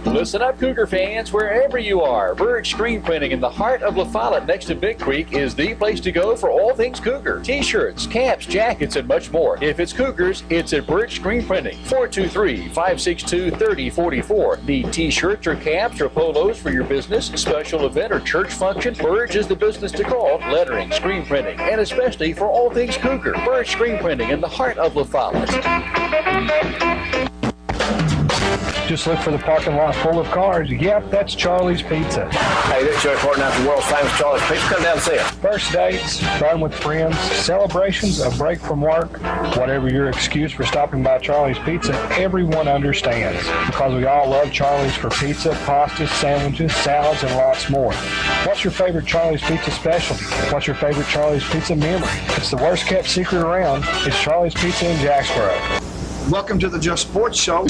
Listen up, Cougar fans, wherever you are. Birch Screen Printing in the heart of La Follette next to Big Creek is the place to go for all things Cougar. T-shirts, caps, jackets, and much more. If it's Cougars, it's at Birch Screen Printing. 423-562-3044. Need T-shirts or caps or polos for your business, special event, or church function? Birch is the business to call. Lettering, screen printing, and especially for all things Cougar. Birch Screen Printing in the heart of La Follette. Just look for the parking lot full of cars. Yep, that's Charlie's Pizza. Hey, this is Joey Horton out the world famous Charlie's Pizza. Come down and see us. First dates, fun with friends, celebrations, a break from work, whatever your excuse for stopping by Charlie's Pizza, everyone understands. Because we all love Charlie's for pizza, pasta, sandwiches, salads, and lots more. What's your favorite Charlie's Pizza specialty? What's your favorite Charlie's Pizza memory? It's the worst kept secret around. It's Charlie's Pizza in Jacksboro. Welcome to the Just Sports Show.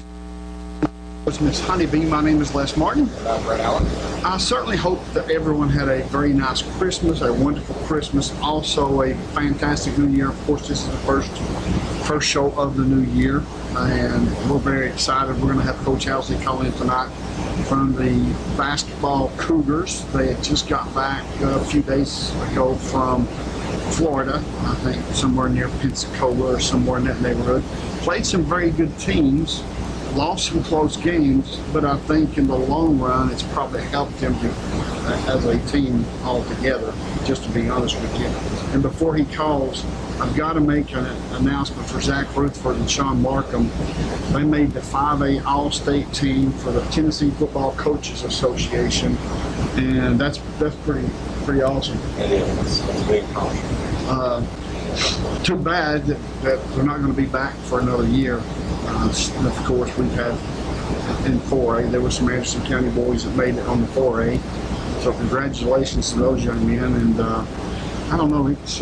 Miss Honeybee, my name is Les Martin. And I'm Brett Allen. I certainly hope that everyone had a very nice Christmas, a wonderful Christmas, also a fantastic New Year. Of course, this is the first show of the new year, and we're very excited. We're going to have Coach Housley call in tonight from the basketball Cougars. They had just got back a few days ago from Florida, I think somewhere near Pensacola or somewhere in that neighborhood. Played some very good teams. Lost some close games, but I think in the long run, it's probably helped them as a team altogether, just to be honest with you. And before he calls, I've got to make an announcement for Zach Rutherford and Sean Markham. They made the 5A All-State team for the Tennessee Football Coaches Association, and that's pretty awesome. It is. It's a big accomplishment. Too bad that they're not going to be back for another year. Of course, we've had in 4A, there were some Anderson County boys that made it on the 4A. So congratulations to those young men. And I don't know, it's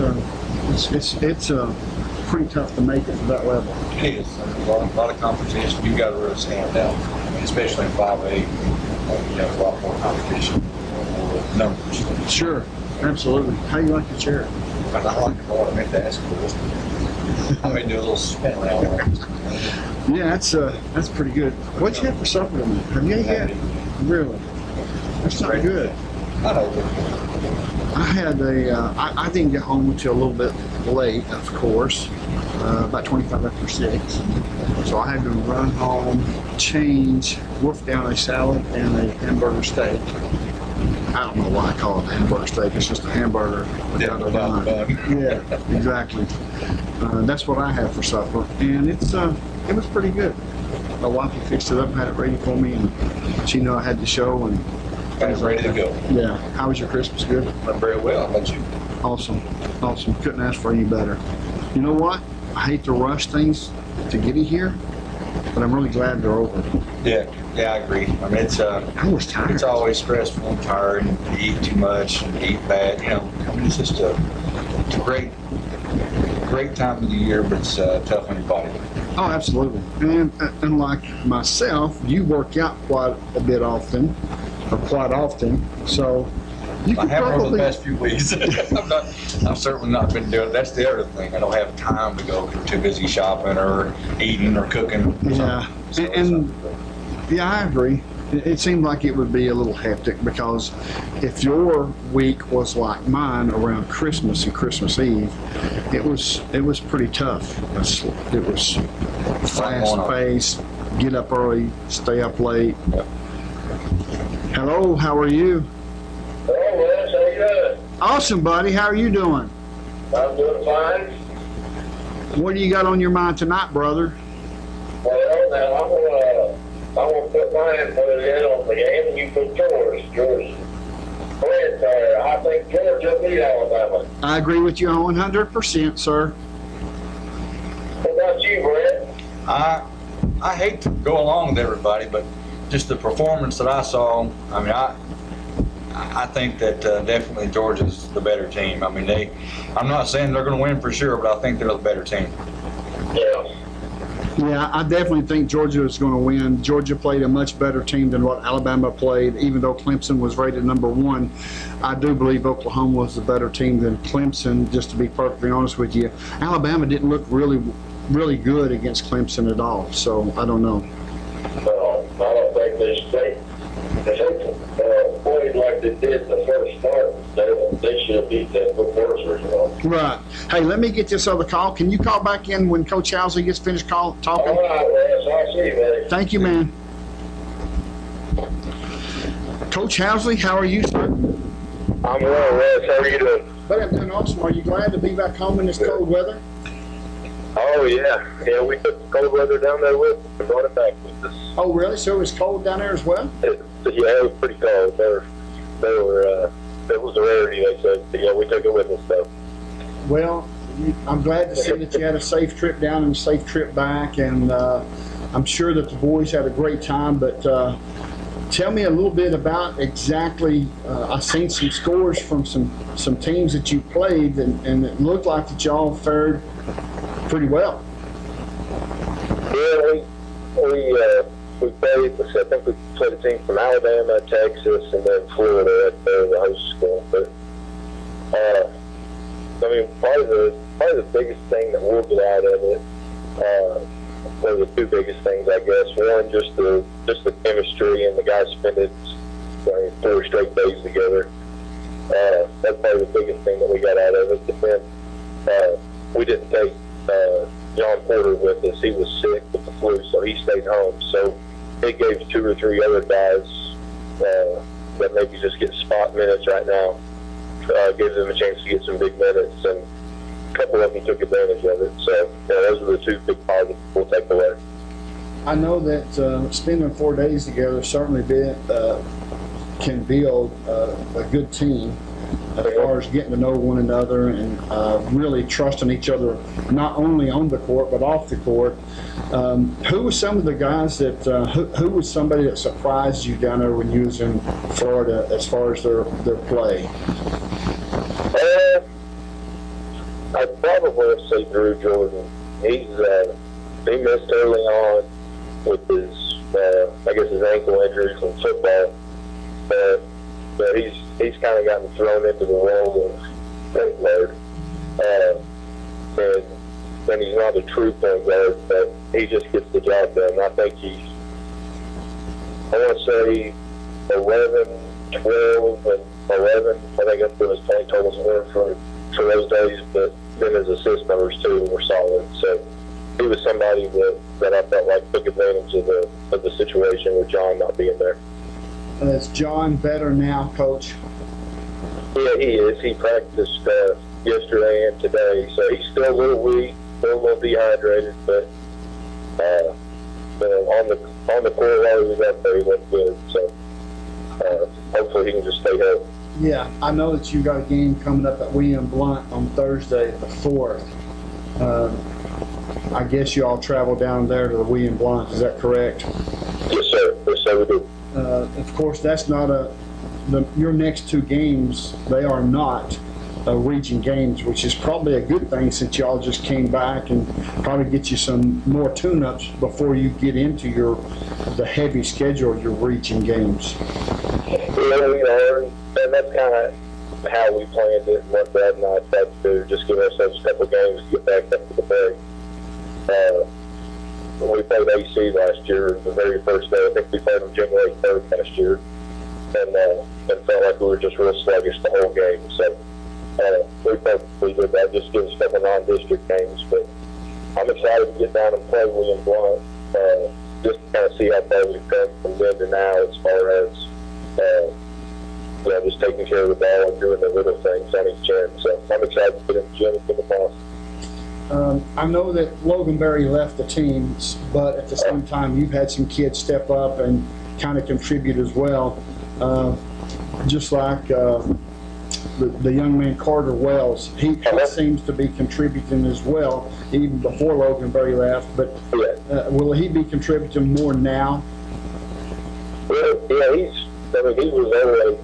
pretty tough to make it to that level. It is. There's a lot of competition. You got to really stand out. I mean, especially in 5A, you have a lot more competition, more numbers. Sure, absolutely. How do you like the chair? I like it more. I meant to ask for this. I may do a little spin around. Yeah, that's pretty good. What'd you have for supper tonight? Have you ate yet? Really? That's not good. I know. I had I didn't get home until a little bit late, of course, about 25 after 6. So I had to run home, change, wolf down a salad and a hamburger steak. I don't know why I call it a hamburger steak. It's just a hamburger without a bun. Yeah, exactly. That's what I had for supper, and it was pretty good. My wife fixed it up, had it ready for me, and she knew I had the show, and I was ready to go. Yeah. How was your Christmas? Good? Went very well. How about you? Awesome. Couldn't ask for any better. You know what? I hate to rush things to get in here, but I'm really glad they're over. Yeah, I agree. I mean, I was tired. It's always stressful and tired, and you eat too much and eat bad. You know, I mean, it's just a great time of the year, but it's tough on your body. Oh, absolutely. And like myself, you work out quite often, so you I could haven't over the probably. past few weeks. I've certainly not been doing it. That's the other thing. I don't have time to go. I'm too busy shopping or eating or cooking. Or Yeah, yeah, I agree. It seemed like it would be a little hectic because if your week was like mine around Christmas and Christmas Eve, it was pretty tough. It was fast paced, get up early, stay up late. Yep. Hello, how are you? Hello, Wes. How you doing? Awesome, buddy. How are you doing? I'm doing fine. What do you got on your mind tonight, brother? Well, now I'm gonna put my input in on the game, and you put yours. Yours. Go ahead, sir. I think Georgia will beat Alabama. I agree with you 100%, sir. What about you, Brett? I hate to go along with everybody, but just the performance that I saw, I mean, I think that definitely Georgia's the better team. I mean, I'm not saying they're going to win for sure, but I think they're the better team. Yeah. Yeah, I definitely think Georgia is going to win. Georgia played a much better team than what Alabama played, even though Clemson was rated number 1. I do believe Oklahoma was a better team than Clemson, just to be perfectly honest with you. Alabama didn't look really good against Clemson at all, so I don't know. No, I don't think they they did the first start, they should have beat that before result. Right. Hey, let me get this other call. Can you call back in when Coach Housley gets finished talking? All right, Les, I'll see you, buddy. Thank you, man. Coach Housley, how are you, sir? I'm well, Les. How are you doing? But I'm doing awesome. Are you glad to be back home in this cold weather? Oh, yeah. Yeah, we took the cold weather down there with us and brought it back with us. Oh, really? So it was cold down there as well? Yeah, it was pretty cold. It was a rarity, they said. But yeah, we took it with us, though. Well, I'm glad to see that you had a safe trip down and a safe trip back, and I'm sure that the boys had a great time, but tell me a little bit about exactly, I've seen some scores from some teams that you played, and it looked like that y'all fared pretty well. Yeah, we played, I think we played a team from Alabama, Texas, and then Florida at the host school. But, I mean, probably the biggest thing that we'll get out of it, one of the two biggest things, I guess. One, just the chemistry, and the guys spending 4 straight days together. That's probably the biggest thing that we got out of it. But then we didn't take John Porter with us. He was sick with the flu, so he stayed home. So it gave 2 or 3 other guys that maybe just get spot minutes right now, gave them a chance to get some big minutes, and a couple of them took advantage of it. So those are the 2 big positives we'll take away. I know that spending 4 days together certainly can build a good team as far as getting to know one another and really trusting each other, not only on the court but off the court. Who was some of the guys that, who was somebody that surprised you down there when you was in Florida as far as their play? I'd probably say Drew Jordan. He missed early on with his, I guess his ankle injury from football, but he's kind of gotten thrown into the role of point guard, and he's not a true point guard, but he just gets the job done. I think I want to say 11, 12, and 11. I think that's what his point totals were for those days, but then his assist numbers too were solid. So he was somebody that I felt like took advantage of the situation with John not being there. Is John better now, Coach? Yeah, he is. He practiced yesterday and today, so he's still a little weak, still a little dehydrated, but on the court while he was out there, he looked good. So hopefully he can just stay healthy. Yeah, I know that you got a game coming up at William Blount on Thursday, the 4th. I guess you all travel down there to the William Blount. Is that correct? Yes, sir. Yes, sir, we do. Of course, that's not your next 2 games, they are not region games, which is probably a good thing since y'all just came back, and probably get you some more tune-ups before you get into the heavy schedule of your region games. Yeah, we are, and that's kind of how we planned it and what Brad and I tried to do, just give ourselves a couple of games to get back up to the break. When we played AC last year, the very first day, I think we played them January 3rd last year, and felt like we were just real sluggish the whole game. So we did that, just give us a couple non-district games. But I'm excited to get down and play William Blount, just to kind of see how far we've come from then to now as far as just taking care of the ball and doing the little things on each end. So I'm excited to get in the gym and get the ball. I know that Logan Berry left the team, but at the same time, you've had some kids step up and kind of contribute as well. Just like the young man Carter Wells, he seems to be contributing as well, even before Logan Berry left. But will he be contributing more now? Well, yeah, he was always,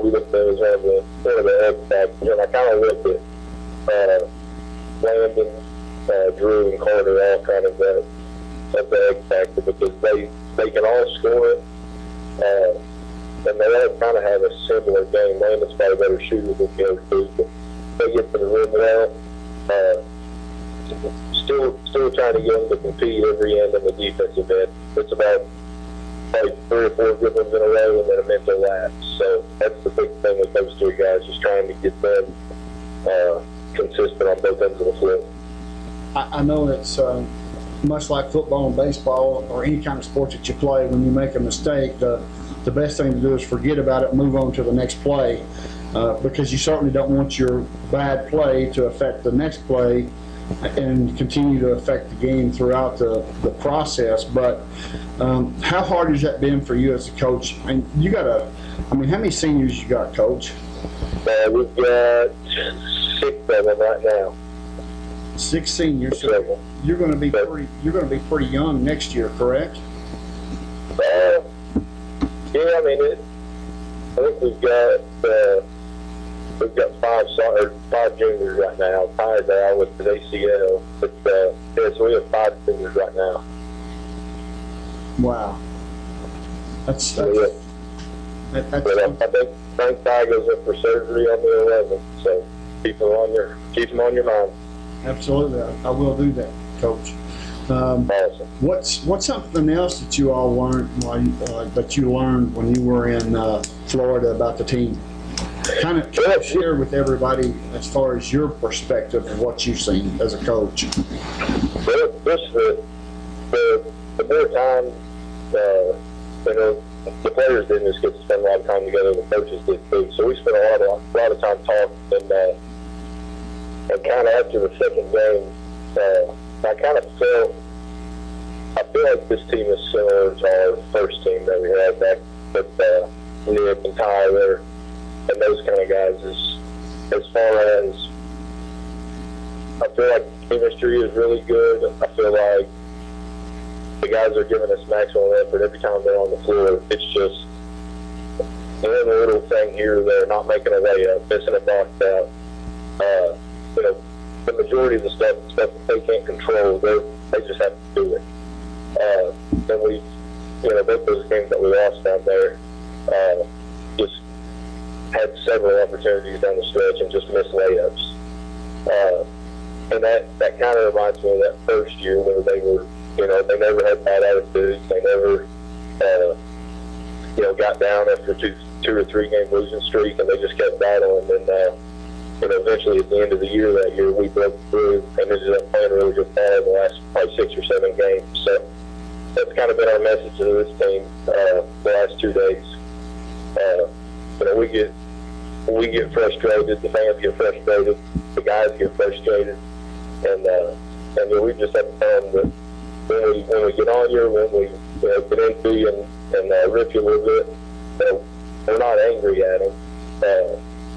we looked at him as one of the egg factors, and I kind of looked at Landon, Drew, and Carter all kind of the egg factor, because they can all score it, and they all kind of have a similar game. Landon's probably a better shooter than the other two, but they get to the rim well. Still trying to get them to compete every end in the defensive end. It's about played 3 or 4 good ones in a row and then a mental lapse. So that's the big thing with those 3 guys, just trying to get them consistent on both ends of the floor. I know it's much like football and baseball or any kind of sport that you play. When you make a mistake, the best thing to do is forget about it and move on to the next play, because you certainly don't want your bad play to affect the next play and continue to affect the game throughout the process. But how hard has that been for you as a coach? And you got how many seniors you got, Coach? We've got 6 of them right now. 6 seniors. So you're going to be pretty young next year, correct? Yeah, I mean, I think we've got 5 juniors right now. Ty's out with the ACL, but yeah, so we have 5 juniors right now. Wow, that's But I think Ty goes up for surgery on the 11th, so keep them on your mind. absolutely. I will do that, Coach. Awesome. What's something else that you all learned that you learned when you were in Florida about the team? Kind of share with everybody as far as your perspective of what you've seen as a coach. Well, just the more time, the players didn't just get to spend a lot of time together, the coaches did too. So we spent a lot of time talking, and kind of after the second game, I feel like this team is similar to our first team that we had back with Nick and Tyler and those kind of guys. As far as, I feel like chemistry is really good. I feel like the guys are giving us maximum effort every time they're on the floor. It's just one little thing here or there, not making a layup, missing a box out. The majority of the stuff that they can't control, they just have to do it. And we, both those games that we lost down there, just had several opportunities down the stretch and just missed layups. And that kind of reminds me of that first year where they were, they never had bad attitudes. They never, got down after two or 3 game losing streak, and they just kept battling. And eventually at the end of the year that year, we broke through and ended up playing really good ball in the last probably 6 or 7 games. So that's kind of been our message to this team the last 2 days. We get frustrated, the fans get frustrated, the guys get frustrated, and we just have to tell them that when we get on you, when we get into you and rip you a little bit, we're not angry at them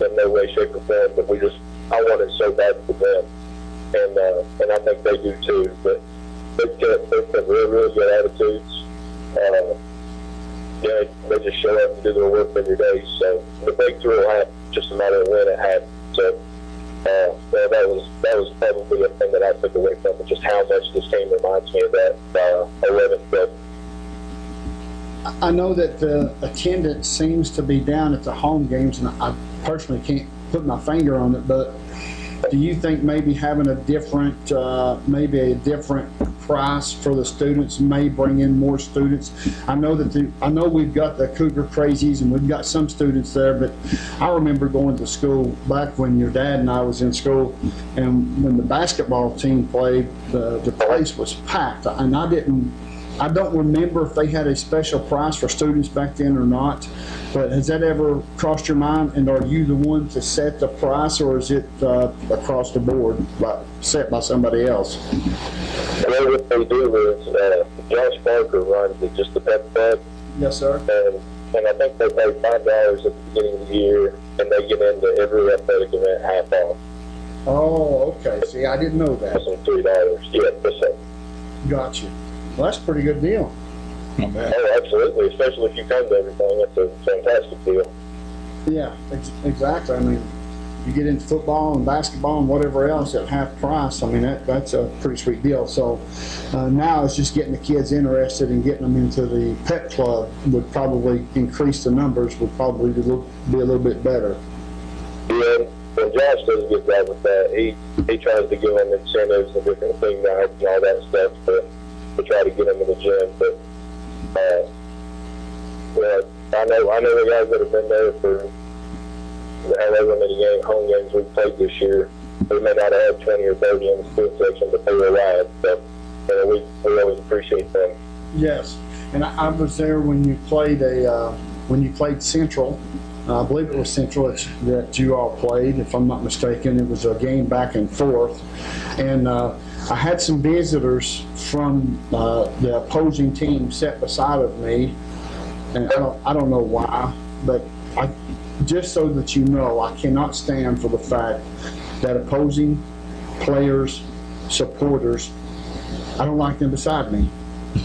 in no way, shape, or form, but I want it so bad for them, and I think they do too. But they've got really good attitudes. They just show up and do their work every day. So the breakthrough will happen, just a matter of when it happens. So that was probably a thing that I took away from it, just how much this team reminds me of that 11th club. I know that the attendance seems to be down at the home games, and I personally can't put my finger on it, but do you think maybe having a different price for the students may bring in more students? I know we've got the Cougar Crazies and we've got some students there, but I remember going to school back when your dad and I was in school, and when the basketball team played, the place was packed, and I don't remember if they had a special price for students back then or not, but has that ever crossed your mind? And are you the one to set the price, or is it across the board set by somebody else? Well, what they do is Josh Parker runs it, just the pep club. Yes, sir. And I think they pay $5 at the beginning of the year, and they get into every athletic event half off. Oh, okay. See, I didn't know that. That's $3. Yeah, that's it. Gotcha. Well, that's a pretty good deal. Oh, absolutely. Especially if you come to everything, that's a fantastic deal. Yeah, exactly. I mean, you get into football and basketball and whatever else at half price. I mean, that's a pretty sweet deal. So now it's just getting the kids interested and getting them into the pep club would probably increase the numbers, would probably be a little bit better. Yeah, and Josh does a good job with that. He tries to give them incentives and different thing nights and all that stuff to try to get them in the gym. But I know the guys that have been there for however many home games we've played this year. We may not have had 20 or 30 in the student section, but they were alive. So we always appreciate them. Yes, and I was there when you played Central. I believe it was Central that you all played, if I'm not mistaken. It was a game back and forth, and I had some visitors from the opposing team sat beside of me, and I don't know why, but just so that you know, I cannot stand for the fact that opposing players, supporters, I don't like them beside me.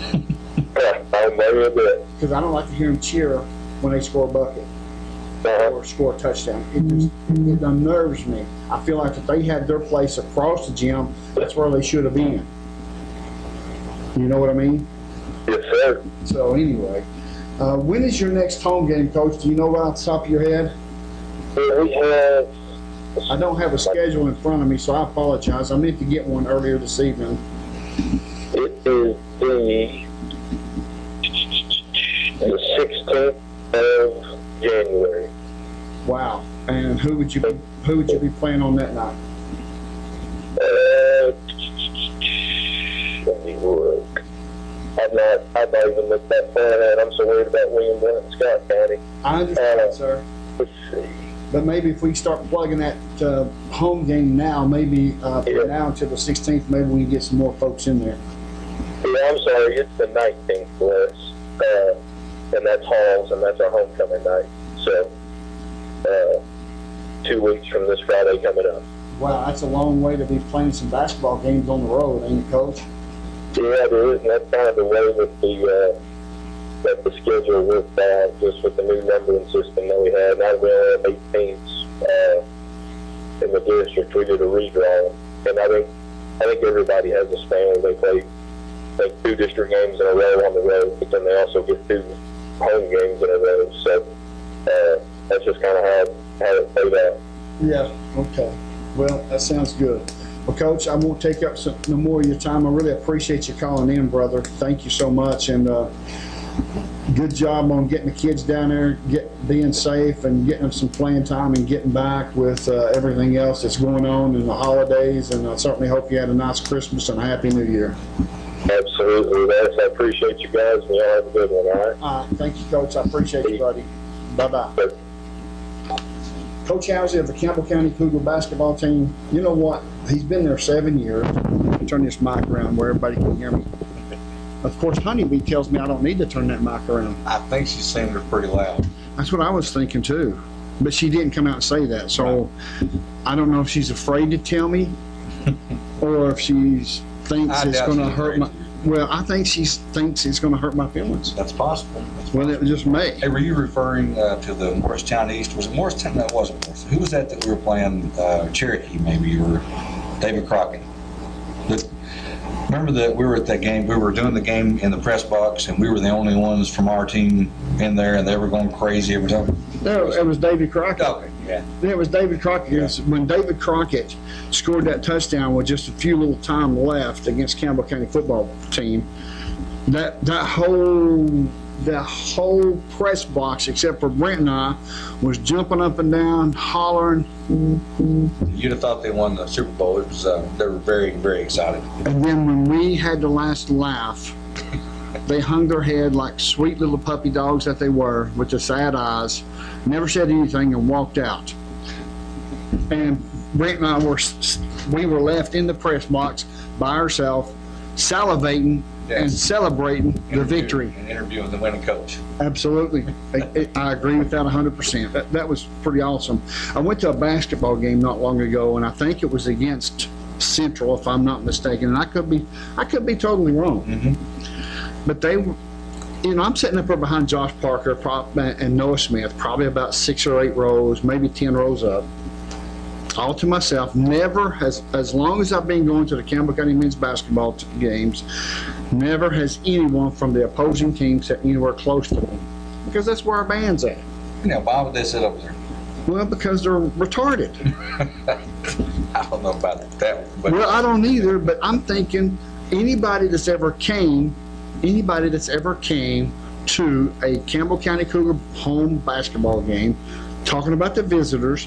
Yeah, I don't blame you a bit. Because I don't like to hear them cheer when they score a bucket or score a touchdown. It unnerves me. I feel like if they had their place across the gym, that's where they should have been. You know what I mean? Yes, sir. So anyway, when is your next home game, Coach? Do you know right off the top of your head? Well, we have. I don't have a schedule in front of me, so I apologize. I meant to get one earlier this evening. It is the 16th of January. Wow. And who would you be playing on that night? Let me look. I've not even looked that far ahead. I'm so worried about William Blount and Scott County. I understand, sir. Let's see. But maybe if we start plugging that home game now, maybe from now until the 16th, maybe we can get some more folks in there. Yeah, I'm sorry. It's the 19th for us. And that's Halls, and that's our homecoming night. So, 2 weeks from this Friday coming up. Wow, that's a long way to be playing some basketball games on the road, ain't it, Coach? Yeah, there is, and that's kind of the way that the schedule worked out, just with the new numbering system that we had. Now we only have 8 teams in the district. We did a redraw, and I think everybody has a span where they play like 2 district games in a row on the road, but then they also get 2 home games in a row. So that's just kind of how it played out. Yeah, okay. Well, that sounds good. Well, Coach, I won't take up no more of your time. I really appreciate you calling in, brother. Thank you so much, and good job on getting the kids down there, being safe and getting them some playing time and getting back with everything else that's going on in the holidays. And I certainly hope you had a nice Christmas and a Happy New Year. Absolutely, Les. I appreciate you guys, and y'all have a good one, all right? All right, thank you, Coach. I appreciate you, buddy. Bye-bye. Coach Housley of the Campbell County Cougar basketball team. You know what? He's been there 7 years. Turn this mic around where everybody can hear me. Of course, Honeybee tells me I don't need to turn that mic around. I think she's saying they're pretty loud. That's what I was thinking too. But she didn't come out and say that. So I don't know if she's afraid to tell me or if she thinks it's going to hurt my... Well, I think she thinks it's going to hurt my feelings. That's possible. Well, it just may. Hey, were you referring to the Morristown East? Was it Morristown? No, it wasn't Morristown. Who was that we were playing? Cherokee, maybe, or David Crockett. Remember that we were at that game, we were doing the game in the press box, and we were the only ones from our team in there, and they were going crazy every time? No, it was David Crockett. Okay, yeah. Yeah, it was David Crockett. Yeah. When David Crockett scored that touchdown with just a few little time left against Campbell County football team, that whole press box, except for Brent and I, was jumping up and down, hollering. You'd have thought they won the Super Bowl. It was they were very, very excited. And then when we had the last laugh, they hung their head like sweet little puppy dogs that they were, with the sad eyes, never said anything, and walked out. And Brent and I were left in the press box by ourselves, salivating and celebrating the victory. And interviewing the winning coach. Absolutely. I agree with that 100%. That was pretty awesome. I went to a basketball game not long ago, and I think it was against Central, if I'm not mistaken. And I could be totally wrong. Mm-hmm. But they were, I'm sitting up there behind Josh Parker and Noah Smith, probably about 6 or 8 rows, maybe 10 rows up. All to myself. Never has, as long as I've been going to the Campbell County men's basketball games, never has anyone from the opposing team sat anywhere close to me, because that's where our band's at. Now, why would they sit up there? Well, because they're retarded. I don't know about that one. But Well, I don't either, but I'm thinking anybody that's ever came to a Campbell County Cougar home basketball game, talking about the visitors,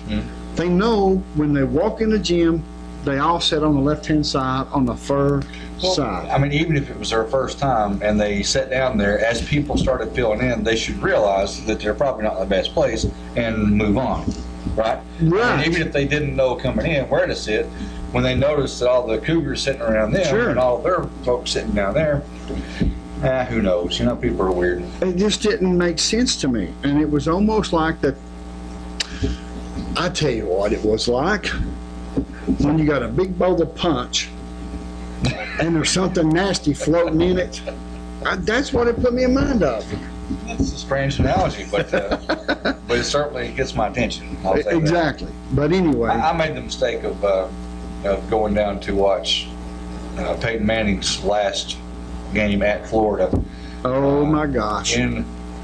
they know when they walk in the gym, they all sit on the left-hand side on the far side. I mean, even if it was their first time and they sat down there, as people started filling in, they should realize that they're probably not in the best place and move on, right? Right. I mean, even if they didn't know coming in where to sit, when they noticed that all the Cougars sitting around them Sure. and all their folks sitting down there, who knows? You know, people are weird. It just didn't make sense to me. And it was almost like that. I tell you what it was like when you got a big bowl of punch and there's something nasty floating in it. That's what it put me in mind of. It's a strange analogy, but it certainly gets my attention. I'll say that. Exactly. But anyway, I made the mistake of going down to watch Peyton Manning's last game at Florida. oh my gosh.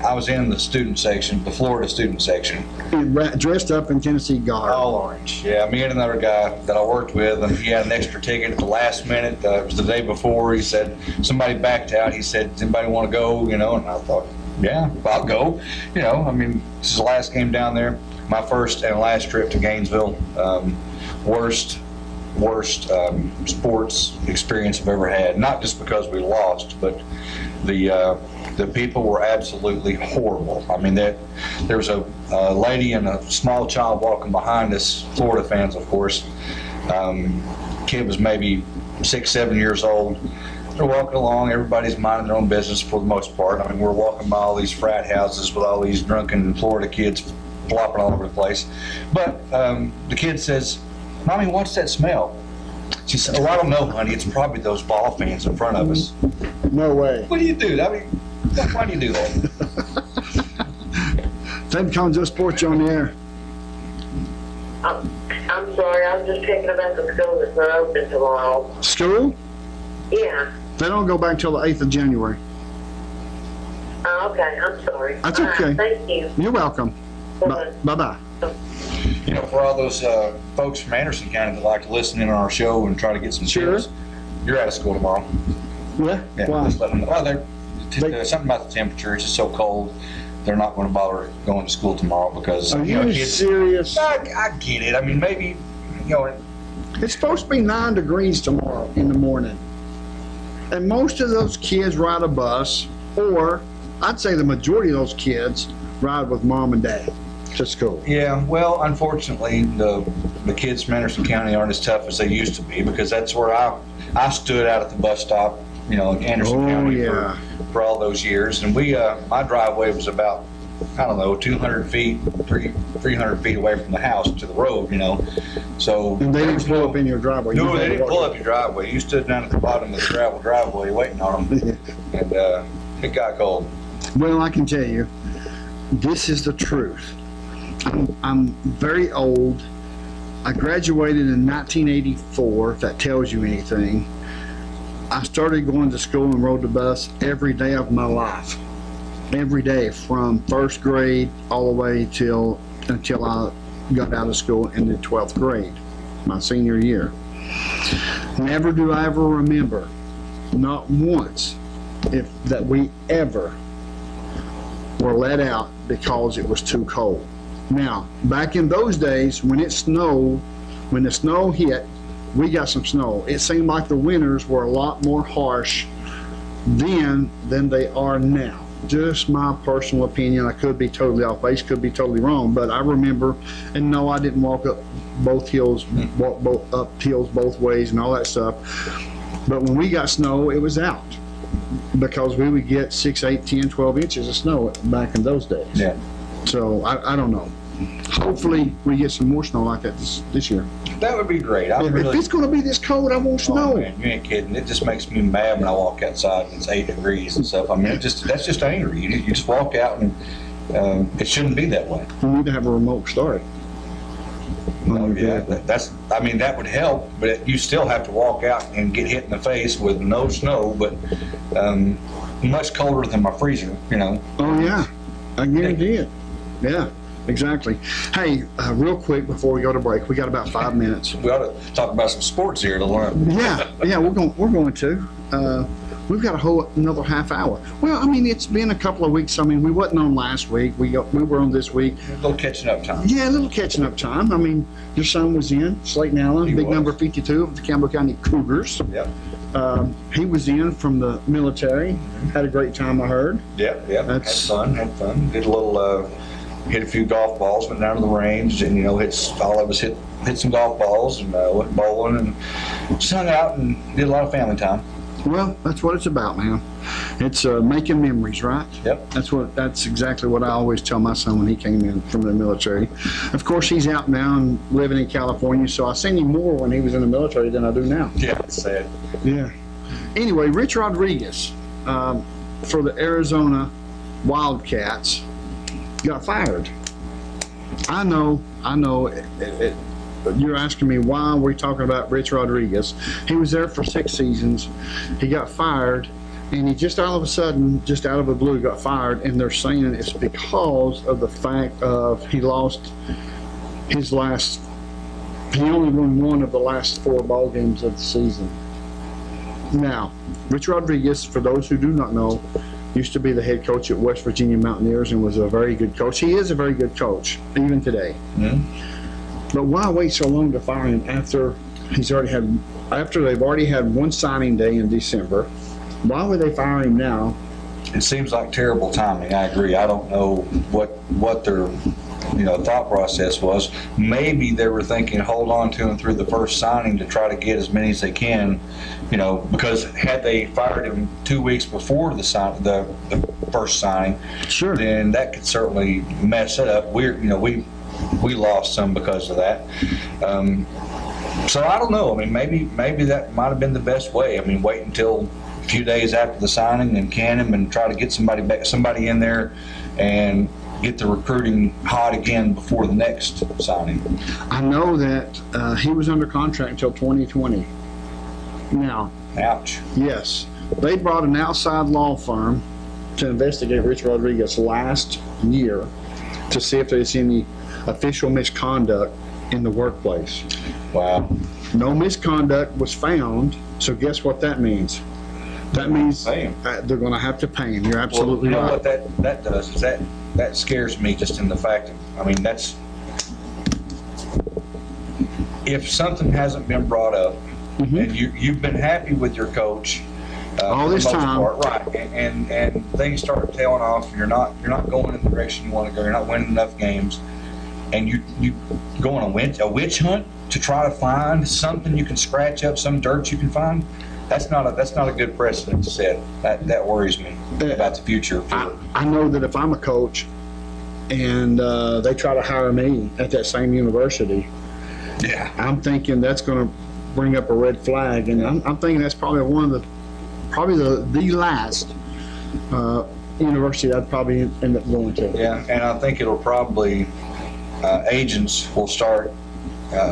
I was in the student section, the Florida student section. Dressed up in Tennessee garb. All orange. Yeah, me and another guy that I worked with, and he had an extra ticket at the last minute. It was the day before. He said, somebody backed out. He said, does anybody want to go? You know, and I thought, yeah, I'll go. You know, I mean, this is the last game down there. My first and last trip to Gainesville. Worst sports experience I've ever had. Not just because we lost, but the people were absolutely horrible. I mean, there was a lady and a small child walking behind us, Florida fans, of course. Kid was maybe 6, 7 years old. They're walking along, everybody's minding their own business for the most part. I mean, we're walking by all these frat houses with all these drunken Florida kids flopping all over the place. But the kid says, Mommy, what's that smell? She said, oh, I don't know, honey. It's probably those ball fans in front of us. No way. What do you do? I mean, why do you do that? Ted Conzo Sports, you on the air. I'm sorry, I was just thinking about the school that's not open tomorrow. School? Yeah. They don't go back till the 8th of January. Oh, okay, I'm sorry. That's All right, okay. thank you. You're welcome. Bye-bye. Bye-bye. You know, for all those folks from Anderson County that like to listen in on our show and try to get some Sure. tips, you're out of school tomorrow. Yeah? Yeah, Why? just let them know. Well, They- something about the temperature. It's just so cold. They're not going to bother going to school tomorrow because Are you know, you kids. serious? I get it. I mean, maybe you know. It's supposed to be 9 degrees tomorrow in the morning. And most of those kids ride a bus, or I'd say the majority of those kids ride with mom and dad to school. Yeah, well, unfortunately, the kids from Anderson County aren't as tough as they used to be because that's where I stood out at the bus stop, you know, in Anderson Oh, County yeah. for all those years. And we, my driveway was about, I don't know, 200 feet, 300 feet away from the house to the road, you know. So And they there didn't was pull up in your driveway. You No, had they to didn't walk pull up your driveway. You stood down at the bottom of the gravel driveway waiting on them, and it got cold. Well, I can tell you, this is the truth. I'm very old. I graduated in 1984, if that tells you anything. I started going to school and rode the bus every day of my life. Every day from first grade all the way until I got out of school in the 12th grade, my senior year. Never do I ever remember, not once, that we ever were let out because it was too cold. Now, back in those days, when it snowed, when the snow hit, we got some snow. It seemed like the winters were a lot more harsh then than they are now. Just my personal opinion. I could be totally off base, could be totally wrong, but I remember, and no, I didn't walk up both hills, walk both up hills both ways and all that stuff. But when we got snow, it was out because we would get 6, 8, 10, 12 inches of snow back in those days. Yeah. So I don't know. Hopefully we get some more snow like that this year. That would be great. If it's going to be this cold, I want snow. Oh, man, you ain't kidding. It just makes me mad when I walk outside and it's 8 degrees and stuff. I mean, that's just angry. You just walk out and it shouldn't be that way. We need to have a remote start. Yeah, that would help, but you still have to walk out and get hit in the face with no snow, but much colder than my freezer, you know. Oh, yeah. I guarantee it. Yeah, exactly. Hey, real quick before we go to break, we got about 5 minutes. We ought to talk about some sports here to learn. Yeah, we're going to. We've got another half hour. Well, I mean, it's been a couple of weeks. I mean, we wasn't on last week. We were on this week. A little catching up time. Yeah, a little catching up time. I mean, your son was in, Slayton Allen, He big was. number 52 of the Campbell County Cougars. Yep. He was in from the military. Had a great time, I heard. Yep. Had That's- fun. Did a little, hit a few golf balls, went down to the range, and all of us hit some golf balls and went bowling and just hung out and did a lot of family time. Well, that's what it's about, man. It's making memories, right? Yep. That's exactly what I always tell my son when he came in from the military. Of course, he's out now and living in California, so I seen him more when he was in the military than I do now. Yeah, it's sad. Yeah. Anyway, Rich Rodriguez for the Arizona Wildcats got fired. I know. You're asking me why we're talking about Rich Rodriguez. He was there for 6 seasons. He got fired, and he just all of a sudden, just out of the blue, got fired. And they're saying it's because of the fact of he lost his last. He only won one of the last 4 ball games of the season. Now, Rich Rodriguez, for those who do not know, used to be the head coach at West Virginia Mountaineers and was a very good coach. He is a very good coach, even today. Mhm. But why wait so long to fire him after they've already had one signing day in December? Why would they fire him now? It seems like terrible timing. I agree. I don't know what their thought process was. Maybe they were thinking, hold on to him through the first signing to try to get as many as they can. Because had they fired him 2 weeks before the first signing, Sure. then that could certainly mess it up. We lost some because of that. So I don't know. I mean, maybe that might have been the best way. I mean, wait until a few days after the signing and can him and try to get somebody in there and get the recruiting hot again before the next signing. I know that he was under contract until 2020. Now, Ouch. yes, they brought an outside law firm to investigate Rich Rodriguez last year to see if there's any official misconduct in the workplace. Wow. No misconduct was found, so guess what that means? That means Pay him. they're going to have to pay him. You're absolutely well, you know right. what that does is that scares me just in the fact of, I mean, that's, if something hasn't been brought up and you've been happy with your coach All for this the most time. part, right, and things start tailing off, you're not going in the direction you want to go, you're not winning enough games, and you go on a witch hunt to try to find something you can scratch up, some dirt you can find. That's not a good precedent to set. That worries me about the future. I know that if I'm a coach and they try to hire me at that same university, Yeah. I'm thinking that's going to bring up a red flag, and I'm thinking that's probably the last university I'd probably end up going to. Yeah, and I think it'll probably, agents will start,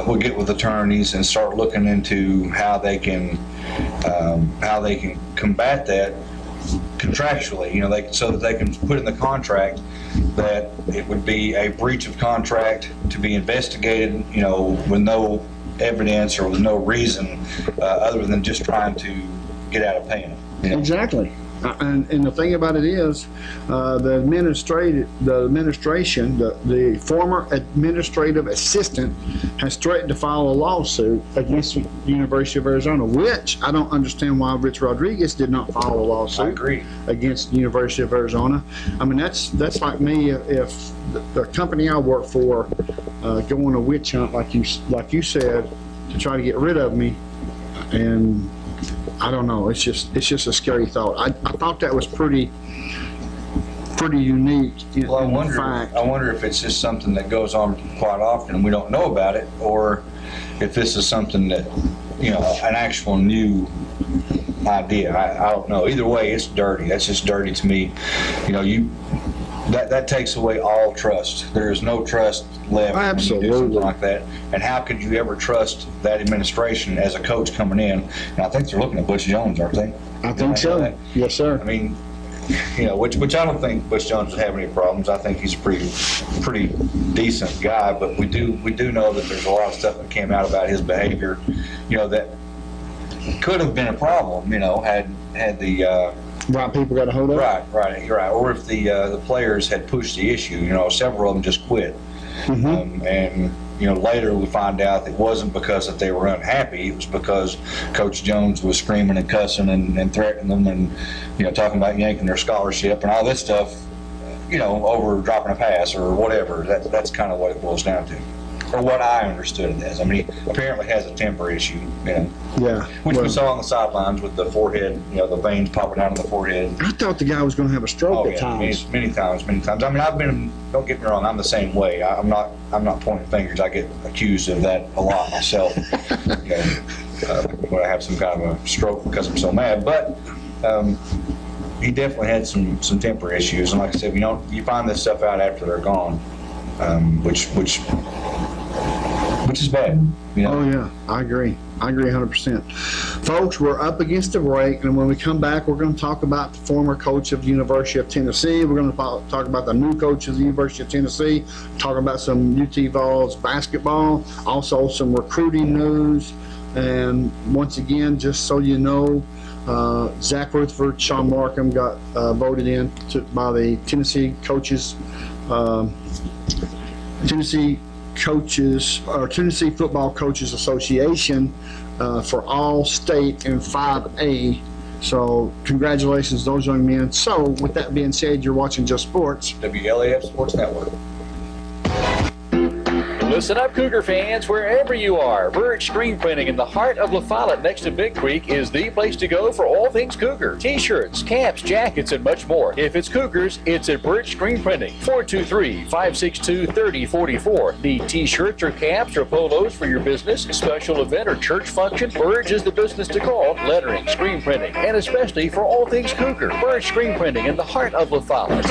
will get with attorneys and start looking into how they can combat that contractually, so that they can put in the contract that it would be a breach of contract to be investigated, with no evidence or with no reason other than just trying to get out of paying them. Exactly. And the thing about it is, the administration, the former administrative assistant has threatened to file a lawsuit against the University of Arizona, which I don't understand why Rich Rodriguez did not file a lawsuit I agree. against the University of Arizona. I mean, that's like me if the company I work for go on a witch hunt like you said to try to get rid of me, and I don't know. It's just a scary thought. I thought that was pretty unique. Well, in fact. I wonder if it's just something that goes on quite often and we don't know about it, or if this is something that, an actual new idea. I don't know. Either way, it's dirty. That's just dirty to me. That takes away all trust. There is no trust left when you do something Absolutely. like that. And how could you ever trust that administration as a coach coming in? And I think they're looking at Butch Jones, aren't they? I think so. Yes, sir. I mean, which I don't think Butch Jones would have any problems. I think he's a pretty decent guy, but we do know that there's a lot of stuff that came out about his behavior, that could have been a problem, had the Right, people got a hold of it. right. Or if the players had pushed the issue, several of them just quit. And later we find out it wasn't because that they were unhappy. It was because Coach Jones was screaming and cussing and threatening them and talking about yanking their scholarship and all this stuff, over dropping a pass or whatever. That's kind of what it boils down to, or what I understood it as. I mean, he apparently has a temper issue, Yeah. which well, we saw on the sidelines with the forehead, the veins popping out on the forehead. I thought the guy was going to have a stroke Oh at yeah, times. many times. I mean, don't get me wrong, I'm the same way. I'm not pointing fingers. I get accused of that a lot myself. When I have some kind of a stroke because I'm so mad. But he definitely had some temper issues, and like I said, you find this stuff out after they're gone, which is bad. Oh yeah, I agree 100%. Folks, we're up against the break, and when we come back, we're going to talk about the former coach of the University of Tennessee. We're going to talk about the new coach of the University of Tennessee, talk about some UT Vols basketball, also some recruiting news, and once again, just so you know, Zach Rutherford, Sean Markham got voted in by the Tennessee Tennessee Football Coaches Association for All-State in 5A. So congratulations to those young men. So with that being said, you're watching Just Sports. WLAF Sports Network. Listen up, Cougar fans, wherever you are. Birch Screen Printing in the heart of La Follette next to Big Creek is the place to go for all things Cougar. T-shirts, caps, jackets, and much more. If it's Cougars, it's at Birch Screen Printing. 423-562-3044. Need T-shirts or caps or polos for your business, special event, or church function? Birch is the business to call. Lettering, screen printing, and especially for all things Cougar. Birch Screen Printing in the heart of La Follette.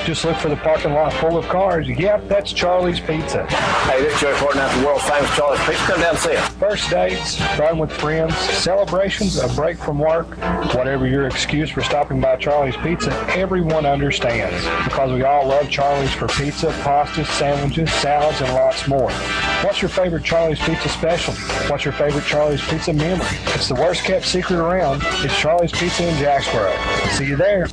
Just look for the parking lot full of cars. Yep, that's Charlie's Pizza. Hey, this is Joey Fortin at the world famous Charlie's Pizza. Come down and see us. First dates, fun with friends, celebrations, a break from work, whatever your excuse for stopping by Charlie's Pizza, everyone understands because we all love Charlie's for pizza, pastas, sandwiches, salads, and lots more. What's your favorite Charlie's Pizza specialty? What's your favorite Charlie's Pizza memory? It's the worst kept secret around. It's Charlie's Pizza in Jacksboro. See you there.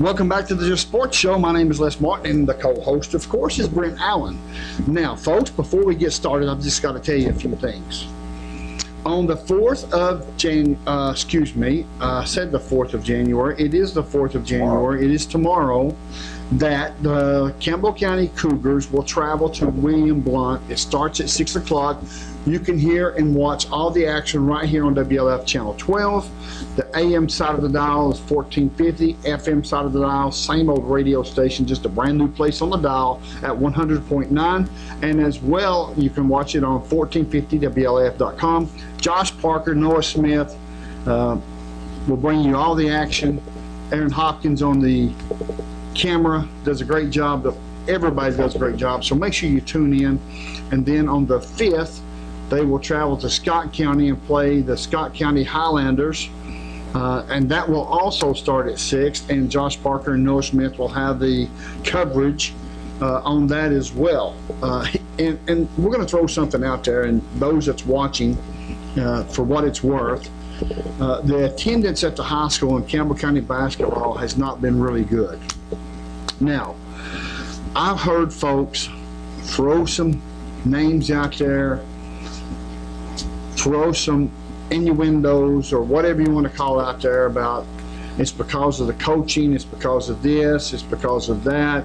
Welcome back to the Just Sports Show. My name is Les Martin, and the co-host, of course, is Brent Allen. Now, folks, before we get started, I've just got to tell you a few things. On the 4th of I said the 4th of January. It is the 4th of January. It is tomorrow that the Campbell County Cougars will travel to William Blount. It starts at 6 o'clock. You can hear and watch all the action right here on WLF Channel 12. The AM side of the dial is 1450. FM side of the dial, same old radio station, just a brand new place on the dial at 100.9. And as well, you can watch it on 1450WLF.com. Josh Parker, Noah Smith will bring you all the action. Aaron Hopkins on the camera does a great job. Everybody does a great job. So make sure you tune in. And then on the 5th, they will travel to Scott County and play the Scott County Highlanders. And that will also start at 6. And Josh Parker and Noah Smith will have the coverage on that as well. And we're going to throw something out there, and those that's watching, for what it's worth, the attendance at the high school in Campbell County basketball has not been really good. Now, I've heard folks throw some names out there, throw some innuendos or whatever you want to call out there about it's because of the coaching, it's because of this, it's because of that.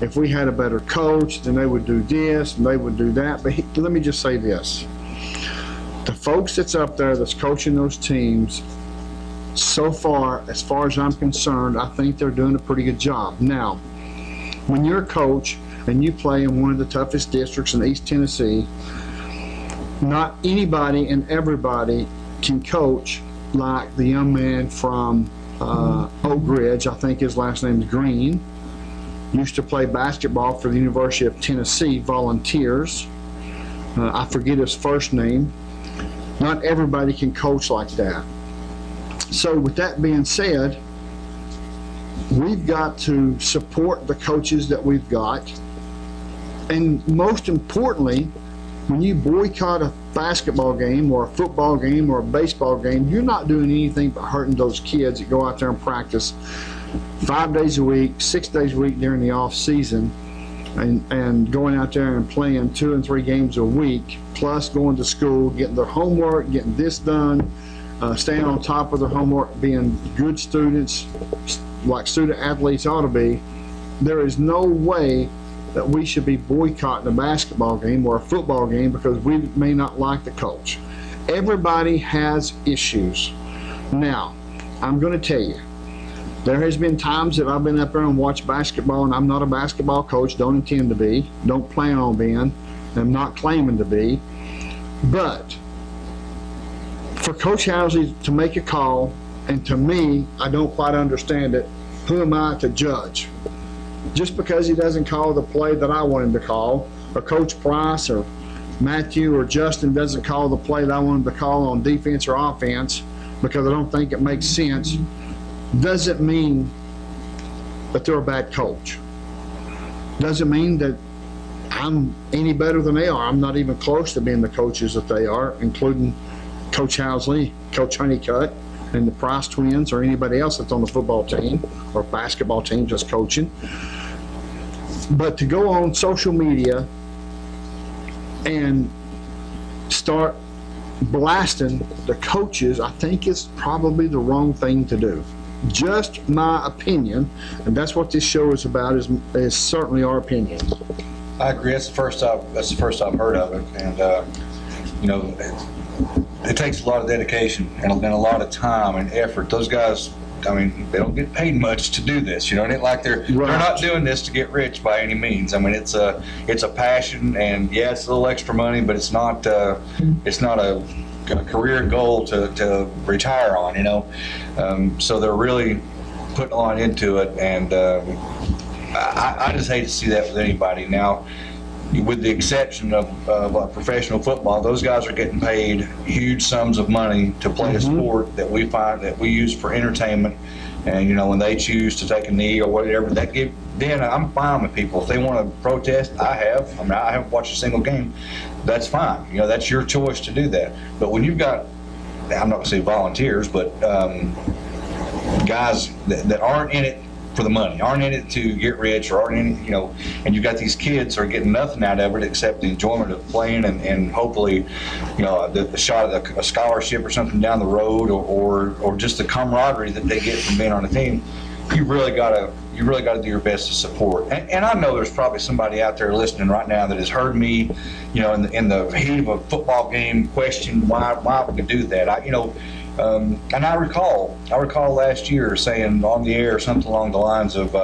If we had a better coach, then they would do this and they would do that. But let me just say this. The folks that's up there that's coaching those teams, so far as I'm concerned, I think they're doing a pretty good job. Now, when you're a coach and you play in one of the toughest districts in East Tennessee, not anybody and everybody can coach like the young man from Oak Ridge. I think his last name is Green. Used to play basketball for the University of Tennessee Volunteers. I forget his first name. Not everybody can coach like that. So with that being said, we've got to support the coaches that we've got. And most importantly, when you boycott a basketball game or a football game or a baseball game, you're not doing anything but hurting those kids that go out there and practice 5 days a week, 6 days a week during the off season, and going out there and playing 2 and 3 games a week, plus going to school, getting their homework, getting this done, staying on top of their homework, being good students like student athletes ought to be. There is no way that we should be boycotting a basketball game or a football game because we may not like the coach. Everybody has issues. Now, I'm going to tell you, there has been times that I've been up there and watched basketball, and I'm not a basketball coach, don't intend to be, don't plan on being, I'm not claiming to be. But for Coach Housley to make a call, and to me, I don't quite understand it, who am I to judge? Just because he doesn't call the play that I want him to call, or Coach Price or Matthew or Justin doesn't call the play that I want him to call on defense or offense because I don't think it makes sense, doesn't mean that they're a bad coach. Doesn't mean that I'm any better than they are. I'm not even close to being the coaches that they are, including Coach Housley, Coach Honeycutt, and the Price twins, or anybody else that's on the football team or basketball team just coaching. But to go on social media and start blasting the coaches, I think is probably the wrong thing to do. Just my opinion, and that's what this show is about, is certainly our opinion. I agree. That's the first I've heard of it, and you know, it takes a lot of dedication and a lot of time and effort. Those guys, I mean, they don't get paid much to do this. You know, it ain't like they're not doing this to get rich by any means. I mean, it's a passion, and yeah, it's a little extra money, but it's not a career goal to retire on. You know, so they're really putting on into it, and I just hate to see that with anybody now. With the exception of professional football, those guys are getting paid huge sums of money to play a sport that we find that we use for entertainment. And you know, when they choose to take a knee or whatever, then I'm fine with people. If they want to protest, I haven't watched a single game. That's fine. You know, that's your choice to do that. But when you've got, I'm not going to say volunteers, but guys that aren't in it for the money, aren't in it to get rich, or aren't in it, you know, and you've got these kids who are getting nothing out of it except the enjoyment of playing and hopefully, you know, the shot at a scholarship or something down the road, or just the camaraderie that they get from being on a team. You really gotta do your best to support. And I know there's probably somebody out there listening right now that has heard me, you know, in the heat of a football game, question why we could do that. And I recall last year saying on the air something along the lines of,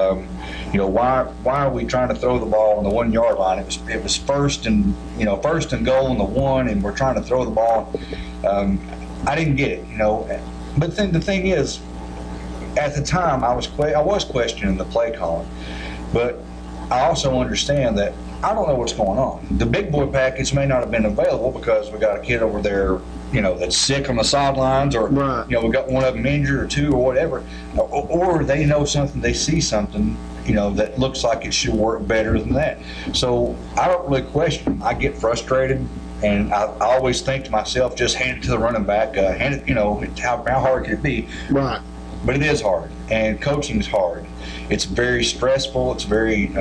you know, why are we trying to throw the ball on the 1 yard line? It was first and goal on the 1, and we're trying to throw the ball. I didn't get it, you know. But the thing is, at the time I was questioning the play calling, but I also understand that I don't know what's going on. The big boy package may not have been available because we got a kid over there, you know, that's sick on the sidelines, or you know, we got one of them injured or two or whatever, or they know something, they see something, you know, that looks like it should work better than that. So I don't really question. I get frustrated, and I always think to myself, just hand it to the running back, hand it, you know, how hard could it be? Right. But it is hard, and coaching is hard. It's very stressful. It's very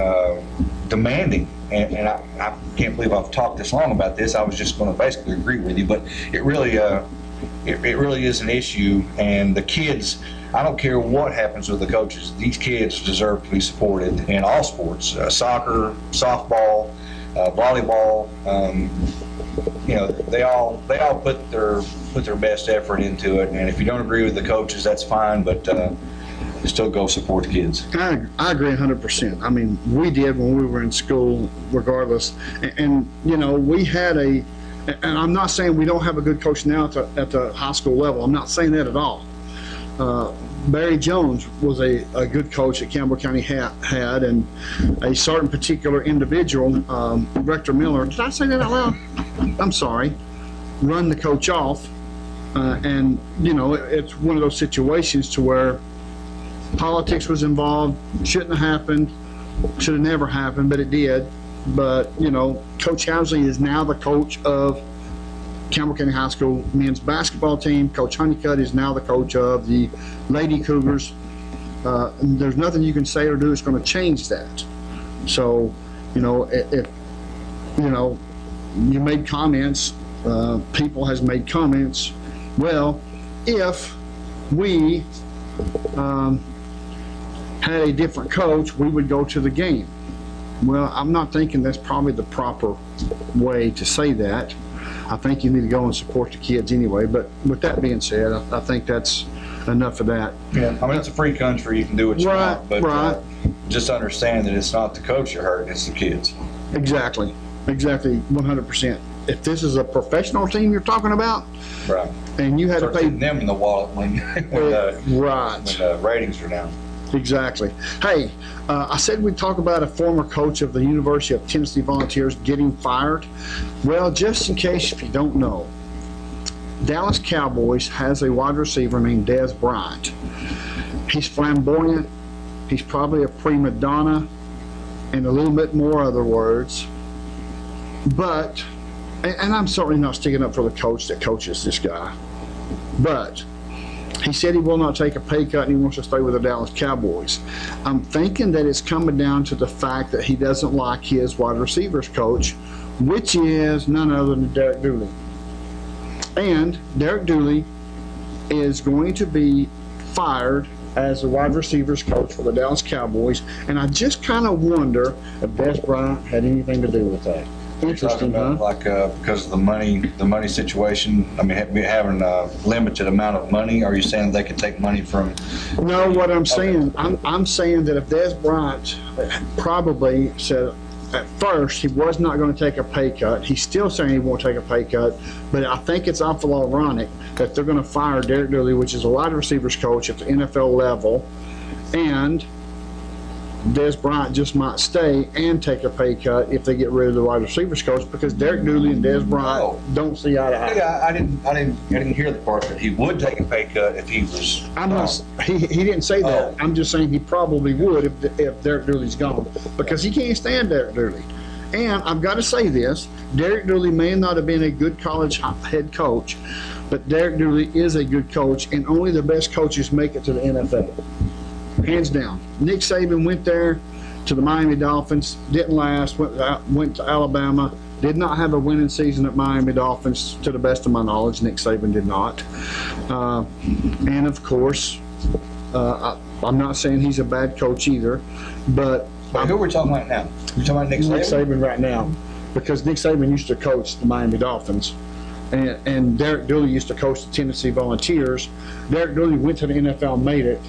demanding, and I can't believe I've talked this long about this. I was just going to basically agree with you, but it really is an issue. And the kids, I don't care what happens with the coaches, these kids deserve to be supported in all sports: soccer, softball, volleyball. You know, they all put their best effort into it. And if you don't agree with the coaches, that's fine, but still go support the kids. I agree 100%. I mean, we did when we were in school, regardless. And you know, we had and I'm not saying we don't have a good coach now at the high school level. I'm not saying that at all. Barry Jones was a good coach that Campbell County had, and a certain particular individual, Rector Miller, did I say that out loud? I'm sorry, run the coach off. And you know, it's one of those situations to where politics was involved, shouldn't have happened, should have never happened, but it did. but, you know, Coach Housley is now the coach of Campbell County High School men's basketball team. Coach Honeycutt is now the coach of the Lady Cougars. There's nothing you can say or do that's going to change that. So, you know, if you know, you made comments, people has made comments. Well, if we had a different coach, we would go to the game. Well, I'm not thinking that's probably the proper way to say that. I think you need to go and support the kids anyway. But with that being said, I think that's enough of that. Yeah, I mean, it's a free country. You can do what you Right, want, but right. Just understand that it's not the coach you're hurting, it's the kids. Exactly, 100%. If this is a professional team you're talking about, Right. and you had to Start pay, hitting them in the wallet when right. the ratings are down. Exactly. Hey, I said we'd talk about a former coach of the University of Tennessee Volunteers getting fired. Well, just in case if you don't know, Dallas Cowboys has a wide receiver named Dez Bryant. He's flamboyant. He's probably a prima donna and a little bit more other words. But, and I'm certainly not sticking up for the coach that coaches this guy, but he said he will not take a pay cut and he wants to stay with the Dallas Cowboys. I'm thinking that it's coming down to the fact that he doesn't like his wide receivers coach, which is none other than Derek Dooley. And Derek Dooley is going to be fired as the wide receivers coach for the Dallas Cowboys. And I just kind of wonder if Dez Bryant had anything to do with that. Interesting, Talking huh? about like because of the money situation. I mean, having a limited amount of money. Are you saying they can take money from? No, what I'm saying, I'm saying that if Dez Bryant probably said at first he was not going to take a pay cut, he's still saying he won't take a pay cut, but I think it's awful ironic that they're going to fire Derek Dooley, which is a wide receivers coach at the NFL level, and Dez Bryant just might stay and take a pay cut if they get rid of the wide receivers coach, because Derek Dooley and Dez Bryant don't see eye to eye. Yeah, I didn't hear the part that he would take a pay cut if he was. I'm not. He didn't say that. Oh. I'm just saying he probably would if Derek Dooley's gone, because he can't stand Derek Dooley. And I've got to say this: Derek Dooley may not have been a good college head coach, but Derek Dooley is a good coach, and only the best coaches make it to the NFL. Hands down. Nick Saban went there to the Miami Dolphins, didn't last, went to Alabama, did not have a winning season at Miami Dolphins, to the best of my knowledge. Nick Saban did not. And of course, I'm not saying he's a bad coach either, but Who we're talking about now? You're talking about Nick Nick Saban? Saban right now, because Nick Saban used to coach the Miami Dolphins, and Derek Dooley used to coach the Tennessee Volunteers. Derek Dooley went to the NFL, made it.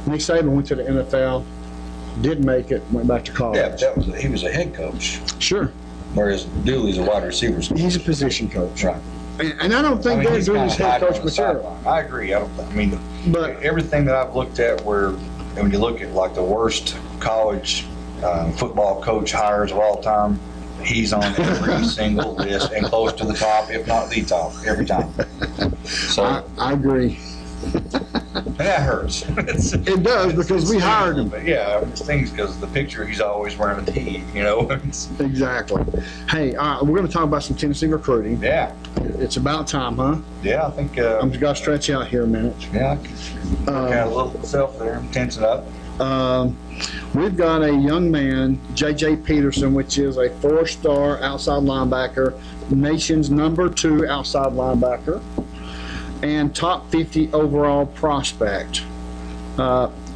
Nick Saban went to the NFL, didn't make it, went back to college. Yeah, but he was a head coach, Sure. whereas Dooley's a wide receivers coach. He's a position coach. Right. And I don't think Derek he's Dooley's kinda head hiding coach on the material. sideline. I agree. I mean, But everything that I've looked at when you look at like the worst college football coach hires of all time, he's on every single list and close to the top, if not the top, every time. So, I agree. and that hurts. It does, because we hired him. But yeah, it stings because the picture he's always wearing a tee, you know. Exactly. Hey, we're going to talk about some Tennessee recruiting. Yeah, It's about time, huh? yeah, I think. I'm just going to stretch out here a minute. Yeah, got a little self there. I'm tensing up. We've got a young man, J.J. Peterson, which is a 4-star outside linebacker, nation's #2 outside linebacker, and top 50 overall prospect.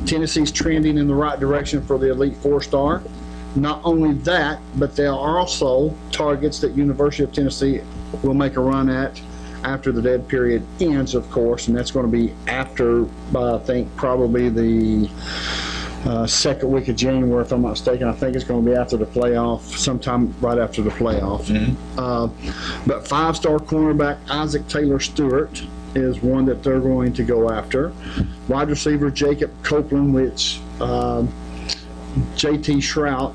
Tennessee's trending in the right direction for the elite 4-star. Not only that, but there are also targets that University of Tennessee will make a run at after the dead period ends, of course, and that's going to be after, I think, probably the second week of January, if I'm not mistaken. I think it's going to be after the playoff, sometime right after the playoff. But 5-star cornerback Isaac Taylor Stewart is one that they're going to go after. Wide receiver Jacob Copeland, which JT Shrout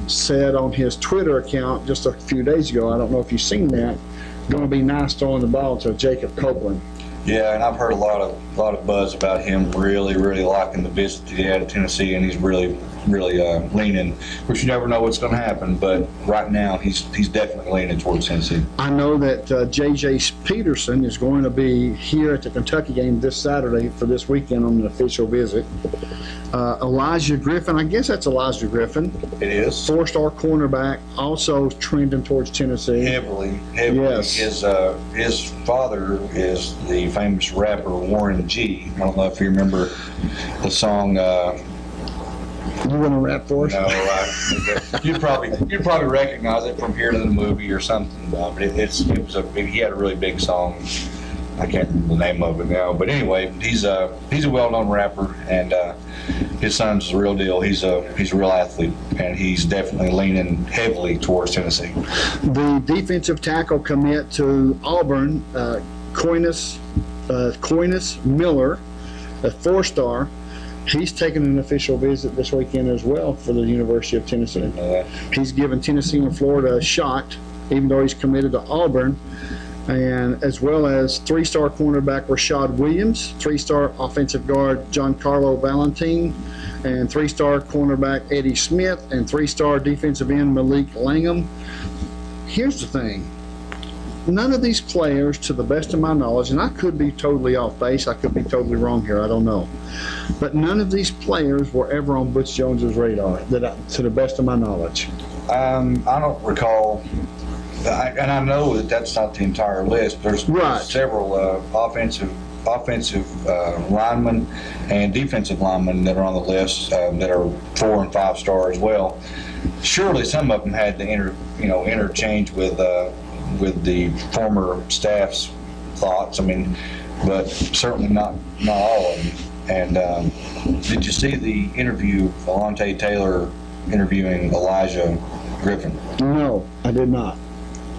said on his Twitter account just a few days ago, I don't know if you've seen that, going to be nice throwing the ball to Jacob Copeland. Yeah, and I've heard a lot of buzz about him really liking the visit that he had at Tennessee, and he's really really leaning. Of course, you never know what's going to happen, but right now he's definitely leaning towards Tennessee. I know that J.J. Peterson is going to be here at the Kentucky game this Saturday for this weekend on an official visit. Elijah Griffin, I guess that's Elijah Griffin. It is. Four-star cornerback, also trending towards Tennessee. Heavily. Yes. His father is the famous rapper Warren G. I don't know if you remember the song. You want to rap for us? No, you'd probably recognize it from hearing the movie or something. But he had a really big song. I can't remember the name of it now, but anyway, he's a well-known rapper, and his son's the real deal. He's a real athlete, and he's definitely leaning heavily towards Tennessee. The defensive tackle commit to Auburn, Coinus Miller, a four-star. He's taking an official visit this weekend as well for the University of Tennessee. He's given Tennessee and Florida a shot, even though he's committed to Auburn. And as well as three-star cornerback Rashad Williams, three-star offensive guard Giancarlo Valentin, and three-star cornerback Eddie Smith, and three-star defensive end Malik Langham. Here's the thing. None of these players, to the best of my knowledge, and I could be totally off base, I could be totally wrong here, I don't know. But none of these players were ever on Butch Jones's radar, to the best of my knowledge. I don't recall. And I know that that's not the entire list. There's several offensive linemen and defensive linemen that are on the list that are 4 and 5 star as well. Surely some of them had to interchange with the former staff's thoughts. I mean, but certainly not all of them. And did you see the interview, Alontae Taylor interviewing Elijah Griffin? No, I did not.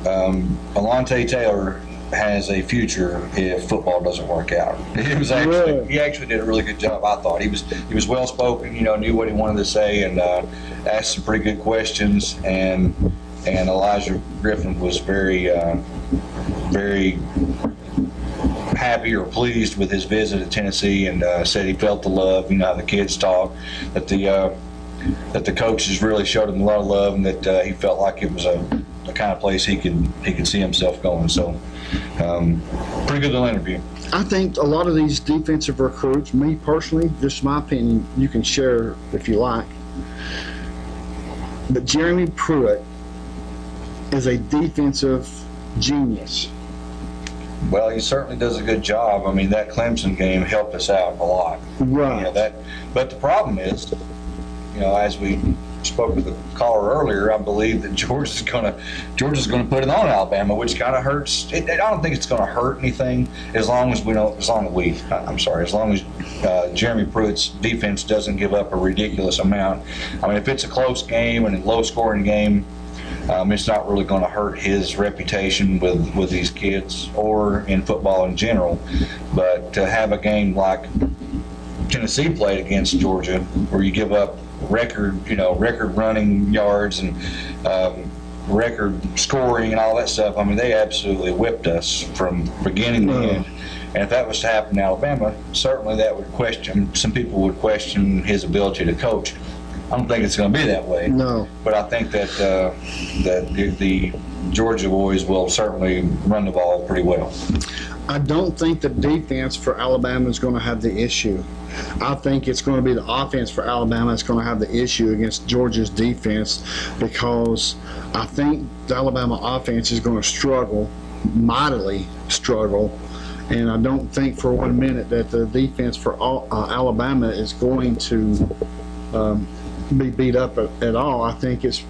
Alontae Taylor has a future if football doesn't work out. He actually did a really good job, I thought. He was well spoken, knew what he wanted to say, and asked some pretty good questions. And Elijah Griffin was very happy or pleased with his visit at Tennessee, and said he felt the love. How the kids talk, that the coaches really showed him a lot of love, and that he felt like it was the kind of place he could see himself going. So, pretty good little interview. I think a lot of these defensive recruits, me personally, just my opinion, you can share if you like, but Jeremy Pruitt is a defensive genius. Well, he certainly does a good job. I mean, that Clemson game helped us out a lot. Right. But the problem is, as we spoke with the caller earlier, I believe that Georgia's going to put it on Alabama, which kind of hurts. I don't think it's going to hurt anything as long as Jeremy Pruitt's defense doesn't give up a ridiculous amount. I mean, if it's a close game and a low-scoring game, it's not really going to hurt his reputation with these kids or in football in general. But to have a game like Tennessee played against Georgia, where you give up record running yards and record scoring and all that stuff, I mean, they absolutely whipped us from beginning to end. And if that was to happen in Alabama, certainly that would some people would question his ability to coach. I don't think it's going to be that way. No. But I think that the Georgia boys will certainly run the ball pretty well. I don't think the defense for Alabama is going to have the issue. I think it's going to be the offense for Alabama that's going to have the issue against Georgia's defense, because I think the Alabama offense is going to mightily struggle. And I don't think for 1 minute that the defense for Alabama is going to be beat up at all. I think it's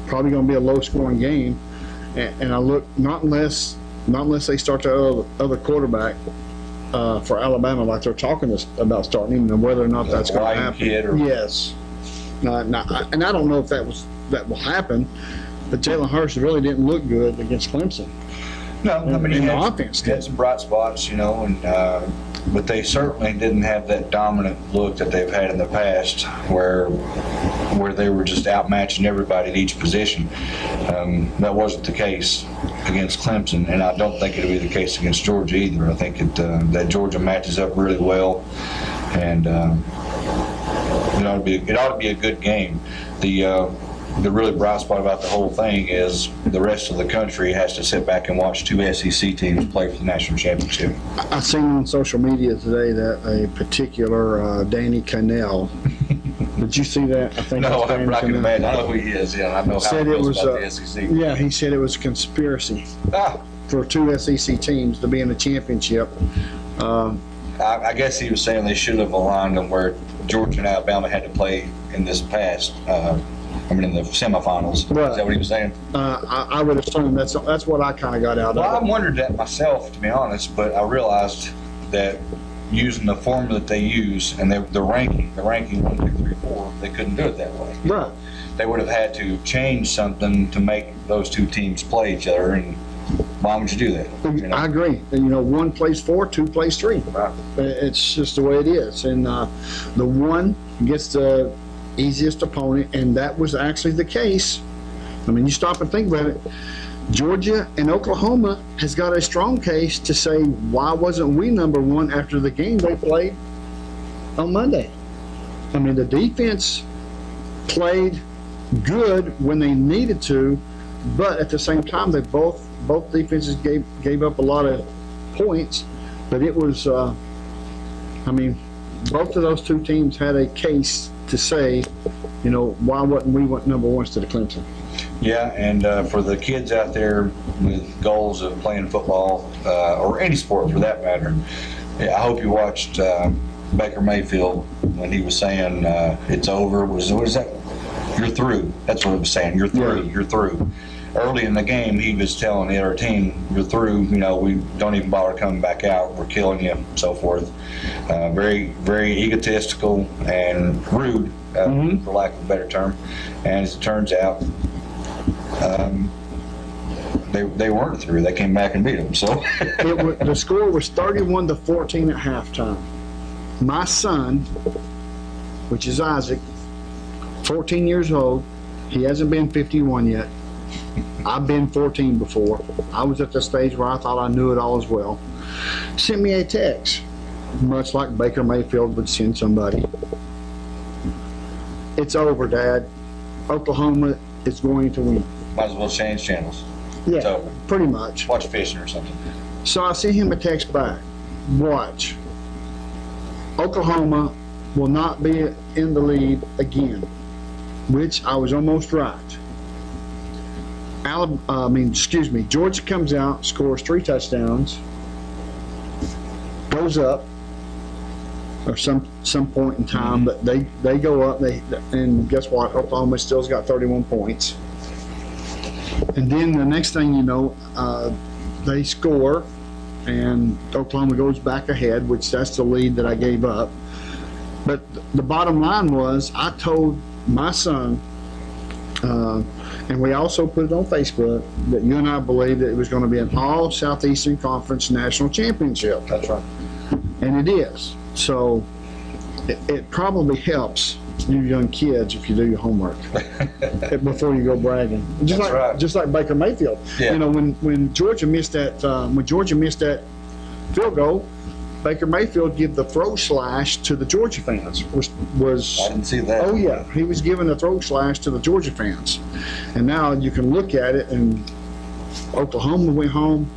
probably going to be a low-scoring game, and I look not unless they start the other quarterback for Alabama, like they're talking about starting him, and whether or not that's going to happen. Yes, and I don't know if that will happen, but Jalen Hurts really didn't look good against Clemson. No, I mean, he had some bright spots, but they certainly didn't have that dominant look that they've had in the past, where they were just outmatching everybody at each position. That wasn't the case against Clemson, and I don't think it'll be the case against Georgia either. I think that Georgia matches up really well, and it ought to be a good game. The really bright spot about the whole thing is the rest of the country has to sit back and watch two SEC teams play for the national championship. I seen on social media today that a particular Danny Cannell. Did you see that? I think No, it's Danny I can Cannell. imagine. I know who he is. Yeah, I know how Said he it feels was. about the SEC. Yeah, he said it was a conspiracy Ah, for two SEC teams to be in the championship. I guess he was saying they should have aligned them where Georgia and Alabama had to play in this past. In the semifinals. Right. Is that what he was saying? I would assume that's what I kind of got out Well, I of it. wondered that myself, to be honest, but I realized that using the formula that they use and the ranking 1, 2, 3, 4, they couldn't do it that way. Right. They would have had to change something to make those two teams play each other, and why would you do that? You know? I agree. And, one plays 4, 2 plays 3. Right. It's just the way it is. And the one gets the easiest opponent, and that was actually the case. I mean, you stop and think about it. Georgia and Oklahoma has got a strong case to say, why wasn't we number 1 after the game they played on Monday? I mean, the defense played good when they needed to, but at the same time, they both defenses gave up a lot of points. But it was, both of those two teams had a case to say, why wasn't we number 1 instead of Clemson? Yeah, and for the kids out there with goals of playing football, or any sport for that matter, I hope you watched Baker Mayfield when he was saying it's over. What is that? You're through. That's what he was saying. You're through. Yeah. You're through. Early in the game, he was telling the other team, you're through. We don't even bother coming back out. We're killing you, and so forth. Very, very egotistical and rude, for lack of a better term. And as it turns out, they weren't through. They came back and beat them. So The score was 31-14 at halftime. My son, which is Isaac, 14 years old, he hasn't been 51 yet. I've been 14 before. I was at the stage where I thought I knew it all as well. Sent me a text, much like Baker Mayfield would send somebody. It's over, Dad. Oklahoma is going to win. might as well change channels. Yeah, So- pretty much. Watch fishing or something. So I sent him a text back. Watch. Oklahoma will not be in the lead again, which I was almost right. Georgia comes out, scores 3 touchdowns, goes up, or some point in time, but they go up, and guess what? Oklahoma still's got 31 points. And then the next thing you know, they score, and Oklahoma goes back ahead, which that's the lead that I gave up. But the bottom line was, I told my son, and we also put it on Facebook, that you and I believed that it was going to be an all Southeastern Conference national championship. That's right. And it is. So it probably helps you young kids if you do your homework before you go bragging. Just like Baker Mayfield. Yeah. When Georgia missed that field goal, Baker Mayfield gave the throw slash to the Georgia fans. I didn't see that. Oh yeah, he was giving a throw slash to the Georgia fans. And now you can look at it, and Oklahoma went home,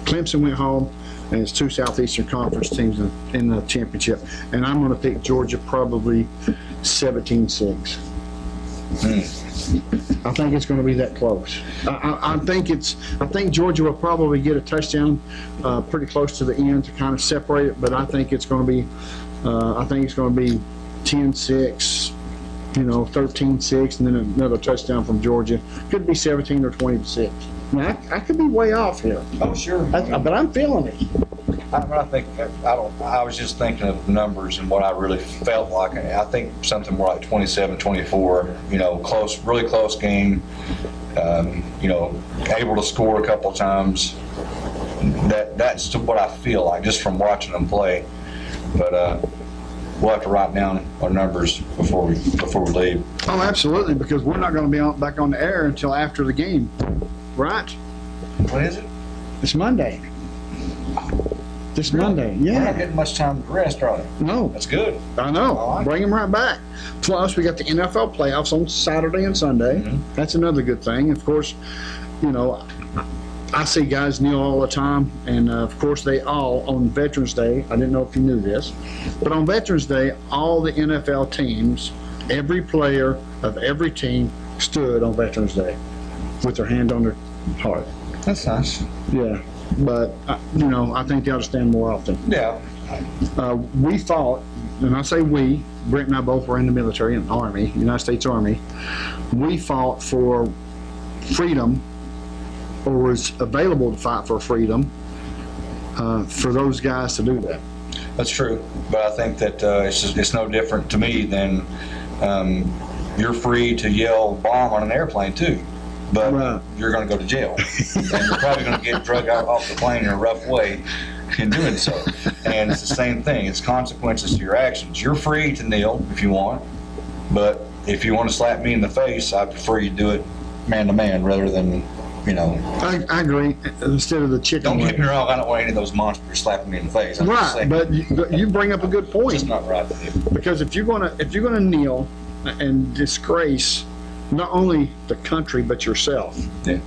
Clemson went home, and it's 2 Southeastern Conference teams in the championship. And I'm going to pick Georgia probably 17-6. I think it's going to be that close. I think Georgia will probably get a touchdown pretty close to the end to kind of separate it, but I think it's going to be 10-6, 13-6, and then another touchdown from Georgia. Could be 17 or 20-6. Now, I could be way off here, Oh, sure. but I'm feeling it. I was just thinking of numbers and what I really felt like. I think something more like 27-24, close, really close game, able to score a couple times. That's what I feel like just from watching them play. But we'll have to write down our numbers before we leave. Oh, absolutely, because we're not going to be back on the air until after the game, right? What is it? It's Monday. This Monday, We're not yeah. getting much time to rest, are they? No, That's good. I know. I like Bring them right back. Plus, we got the NFL playoffs on Saturday and Sunday. That's another good thing. Of course, you know, I see guys kneel all the time, and of course, they all on Veterans Day. I didn't know if you knew this, but on Veterans Day, all the NFL teams, every player of every team stood on Veterans Day with their hand on their heart. That's nice. Yeah, but you know, I think they ought to stand more often. Yeah. We fought, and I say we, Brent and I both were in the military, in the Army, United States Army. We fought for freedom, or was available to fight for freedom, for those guys to do that. That's true, but I think that it's no different to me than you're free to yell bomb on an airplane too, but Right. you're going to go to jail, and you're probably going to get drugged out off the plane in a rough way in doing so. And it's the same thing. It's consequences to your actions. You're free to kneel if you want, but if you want to slap me in the face, I prefer you do it man to man rather than, you know. I agree. Instead of the chicken Don't wing. get me wrong. I don't want any of those monsters slapping me in the face. I'm just Right, saying, but you bring up a good it's point, just not right to do. because if you're gonna kneel and disgrace not only the country but yourself. Yeah.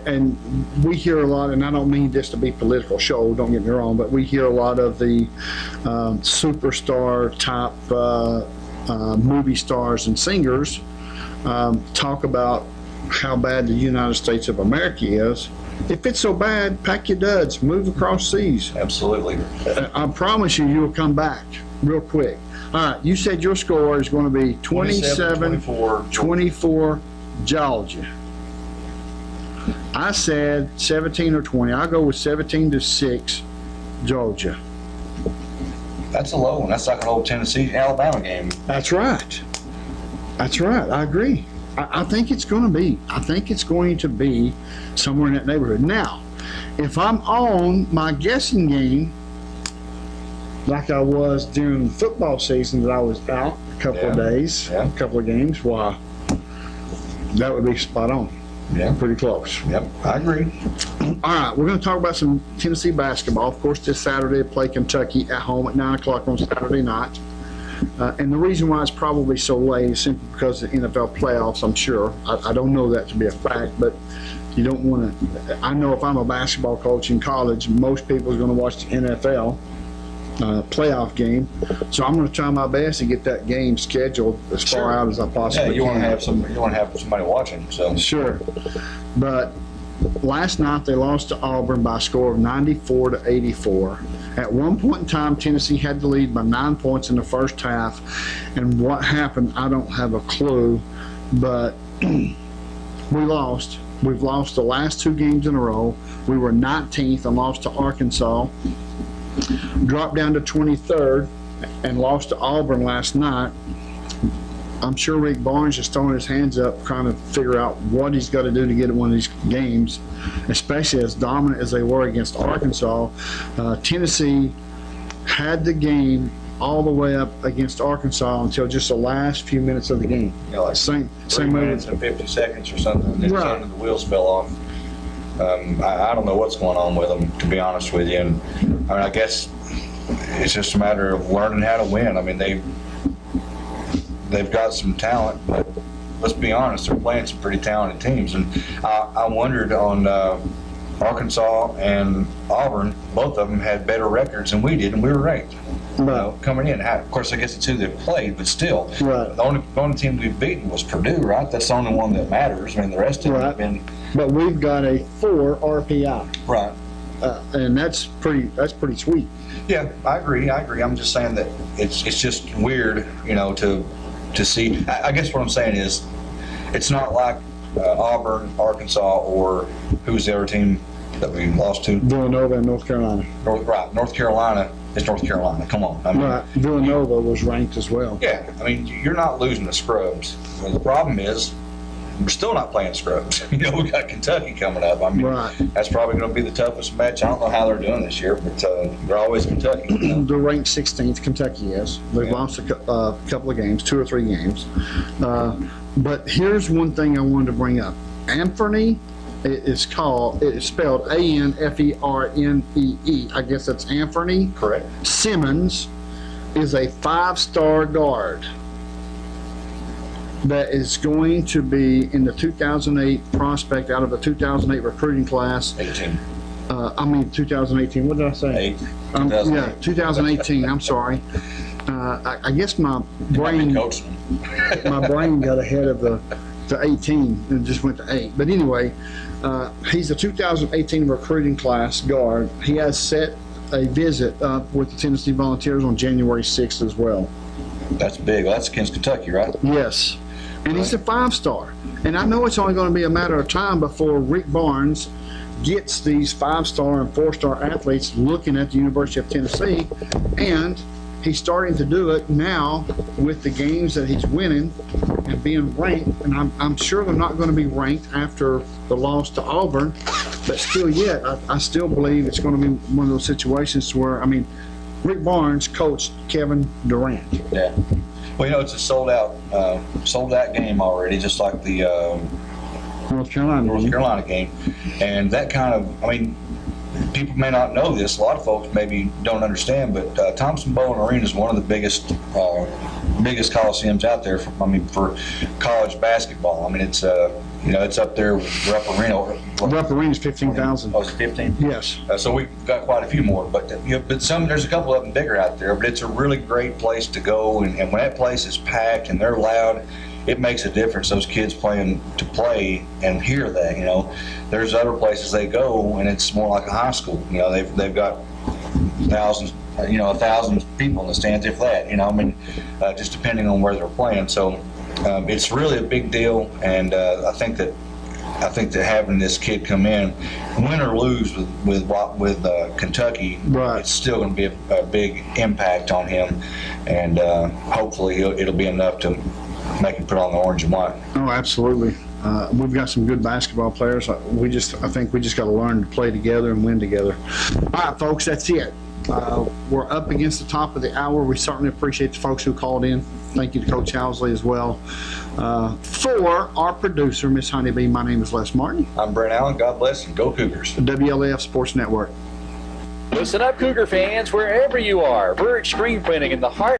And we hear a lot, and I don't mean this to be political show, don't get me wrong, but we hear a lot of the superstar type movie stars and singers talk about how bad the United States of America is. If it's so bad, pack your duds, move across seas. Absolutely. I promise you, you'll come back real quick. All right, you said your score is going to be 27-24 Georgia. I said 17 or 20. I'll go with 17-6 Georgia. That's a low one. That's like an old Tennessee-Alabama game. That's right. That's right. I agree. I think it's going to be. I think it's going to be somewhere in that neighborhood. Now, if I'm on my guessing game, like I was during the football season that I was out a couple of days, Yeah. a couple of games, why, that would be spot on. Yeah. Pretty close. Yep, I agree. All right, we're going to talk about some Tennessee basketball. Of course, this Saturday, they play Kentucky at home at 9 o'clock on Saturday night. And the reason why it's probably so late is simply because of the NFL playoffs, I'm sure. I don't know that to be a fact, but you don't want to. I know if I'm a basketball coach in college, most people are going to watch the NFL playoff game. So I'm going to try my best to get that game scheduled as Sure. far out as I possibly Yeah, can. you want to have somebody watching. So Sure. But last night they lost to Auburn by a score of 94-84. At one point in time, Tennessee had the lead by 9 points in the first half. And what happened, I don't have a clue. But we lost. We've lost the last 2 games in a row. We were 19th and lost to Arkansas. Dropped down to 23rd and lost to Auburn last night. I'm sure Rick Barnes is throwing his hands up trying to figure out what he's got to do to get one of these games, especially as dominant as they were against Arkansas. Tennessee had the game all the way up against Arkansas until just the last few minutes of the game. you know, like Same 3 way minutes and 50 seconds or something, and then Right. suddenly the wheels fell off. I don't know what's going on with them, to be honest with you. And I mean, I guess it's just a matter of learning how to win. I mean, they've got some talent, but let's be honest, they're playing some pretty talented teams. And I wondered on Arkansas and Auburn, both of them had better records than we did, and we were ranked. You know, coming in. Of course, I guess it's who they've played, but still, Right. the only team we've beaten was Purdue, right? That's the only one that matters. I mean, the rest of them have been But we've got a 4 RPI, right. and that's pretty sweet. Yeah, I agree. I'm just saying that it's just weird, you know, to see. I guess what I'm saying is, it's not like Auburn, Arkansas, or who's the other team that we lost to? Villanova and North Carolina. North Carolina is North Carolina. Come on. I mean, Right. Villanova was ranked as well. yeah, I mean, you're not losing to scrubs. Well, the problem is, we're still not playing scrubs. You know, we got Kentucky coming up. I mean, Right. that's probably going to be the toughest match. I don't know how they're doing this year, but they're always Kentucky. You know? They're ranked 16th, Kentucky is. They've Yeah. lost a couple of games, 2 or 3 games. But here's one thing I wanted to bring up. Anthony It's spelled Anfernee. I guess that's Anthony Correct. Simmons is a 5-star guard that is going to be in the 2008 prospect out of the 2008 recruiting class. 2018. What did I say? 2018. I'm sorry. I guess my brain got ahead of the 18 and just went to 8. But anyway, he's a 2018 recruiting class guard. He has set a visit up with the Tennessee Volunteers on January 6th as well. That's big. Well, that's against Kentucky, right? Yes. And he's a 5-star. And I know it's only going to be a matter of time before Rick Barnes gets these 5-star and 4-star athletes looking at the University of Tennessee, and he's starting to do it now with the games that he's winning and being ranked. And I'm sure they're not going to be ranked after the loss to Auburn, but still yet, I still believe it's going to be one of those situations where, Rick Barnes coached Kevin Durant. Yeah. Well, it's a sold out game already, just like the North Carolina game. And that kind of, people may not know this. A lot of folks maybe don't understand, but Thompson-Boling Arena is one of the biggest coliseums out there for college basketball. It's it's up there with Rupp Arena. Rupp Arena is 15,000. Oh, is it 15? Yes. So we've got quite a few more, but there's a couple of them bigger out there. But it's a really great place to go, and when that place is packed and they're loud, it makes a difference. Those kids playing to play and hear that. There's other places they go, and it's more like a high school. They've got thousands, 1,000 people in the stands, if that. Just depending on where they're playing. So it's really a big deal, and I think that having this kid come in, win or lose with Kentucky, right, it's still going to be a big impact on him, and hopefully it'll be enough to make him put on the orange and white. Oh, absolutely. We've got some good basketball players. I think we just got to learn to play together and win together. All right, folks, that's it. We're up against the top of the hour. We certainly appreciate the folks who called in. Thank you to Coach Housley as well. For our producer, Miss Honeybee, my name is Les Martin. I'm Brent Allen. God bless, and go Cougars. WLAF Sports Network. Listen up, Cougar fans, wherever you are. Birch Screen Printing in the heart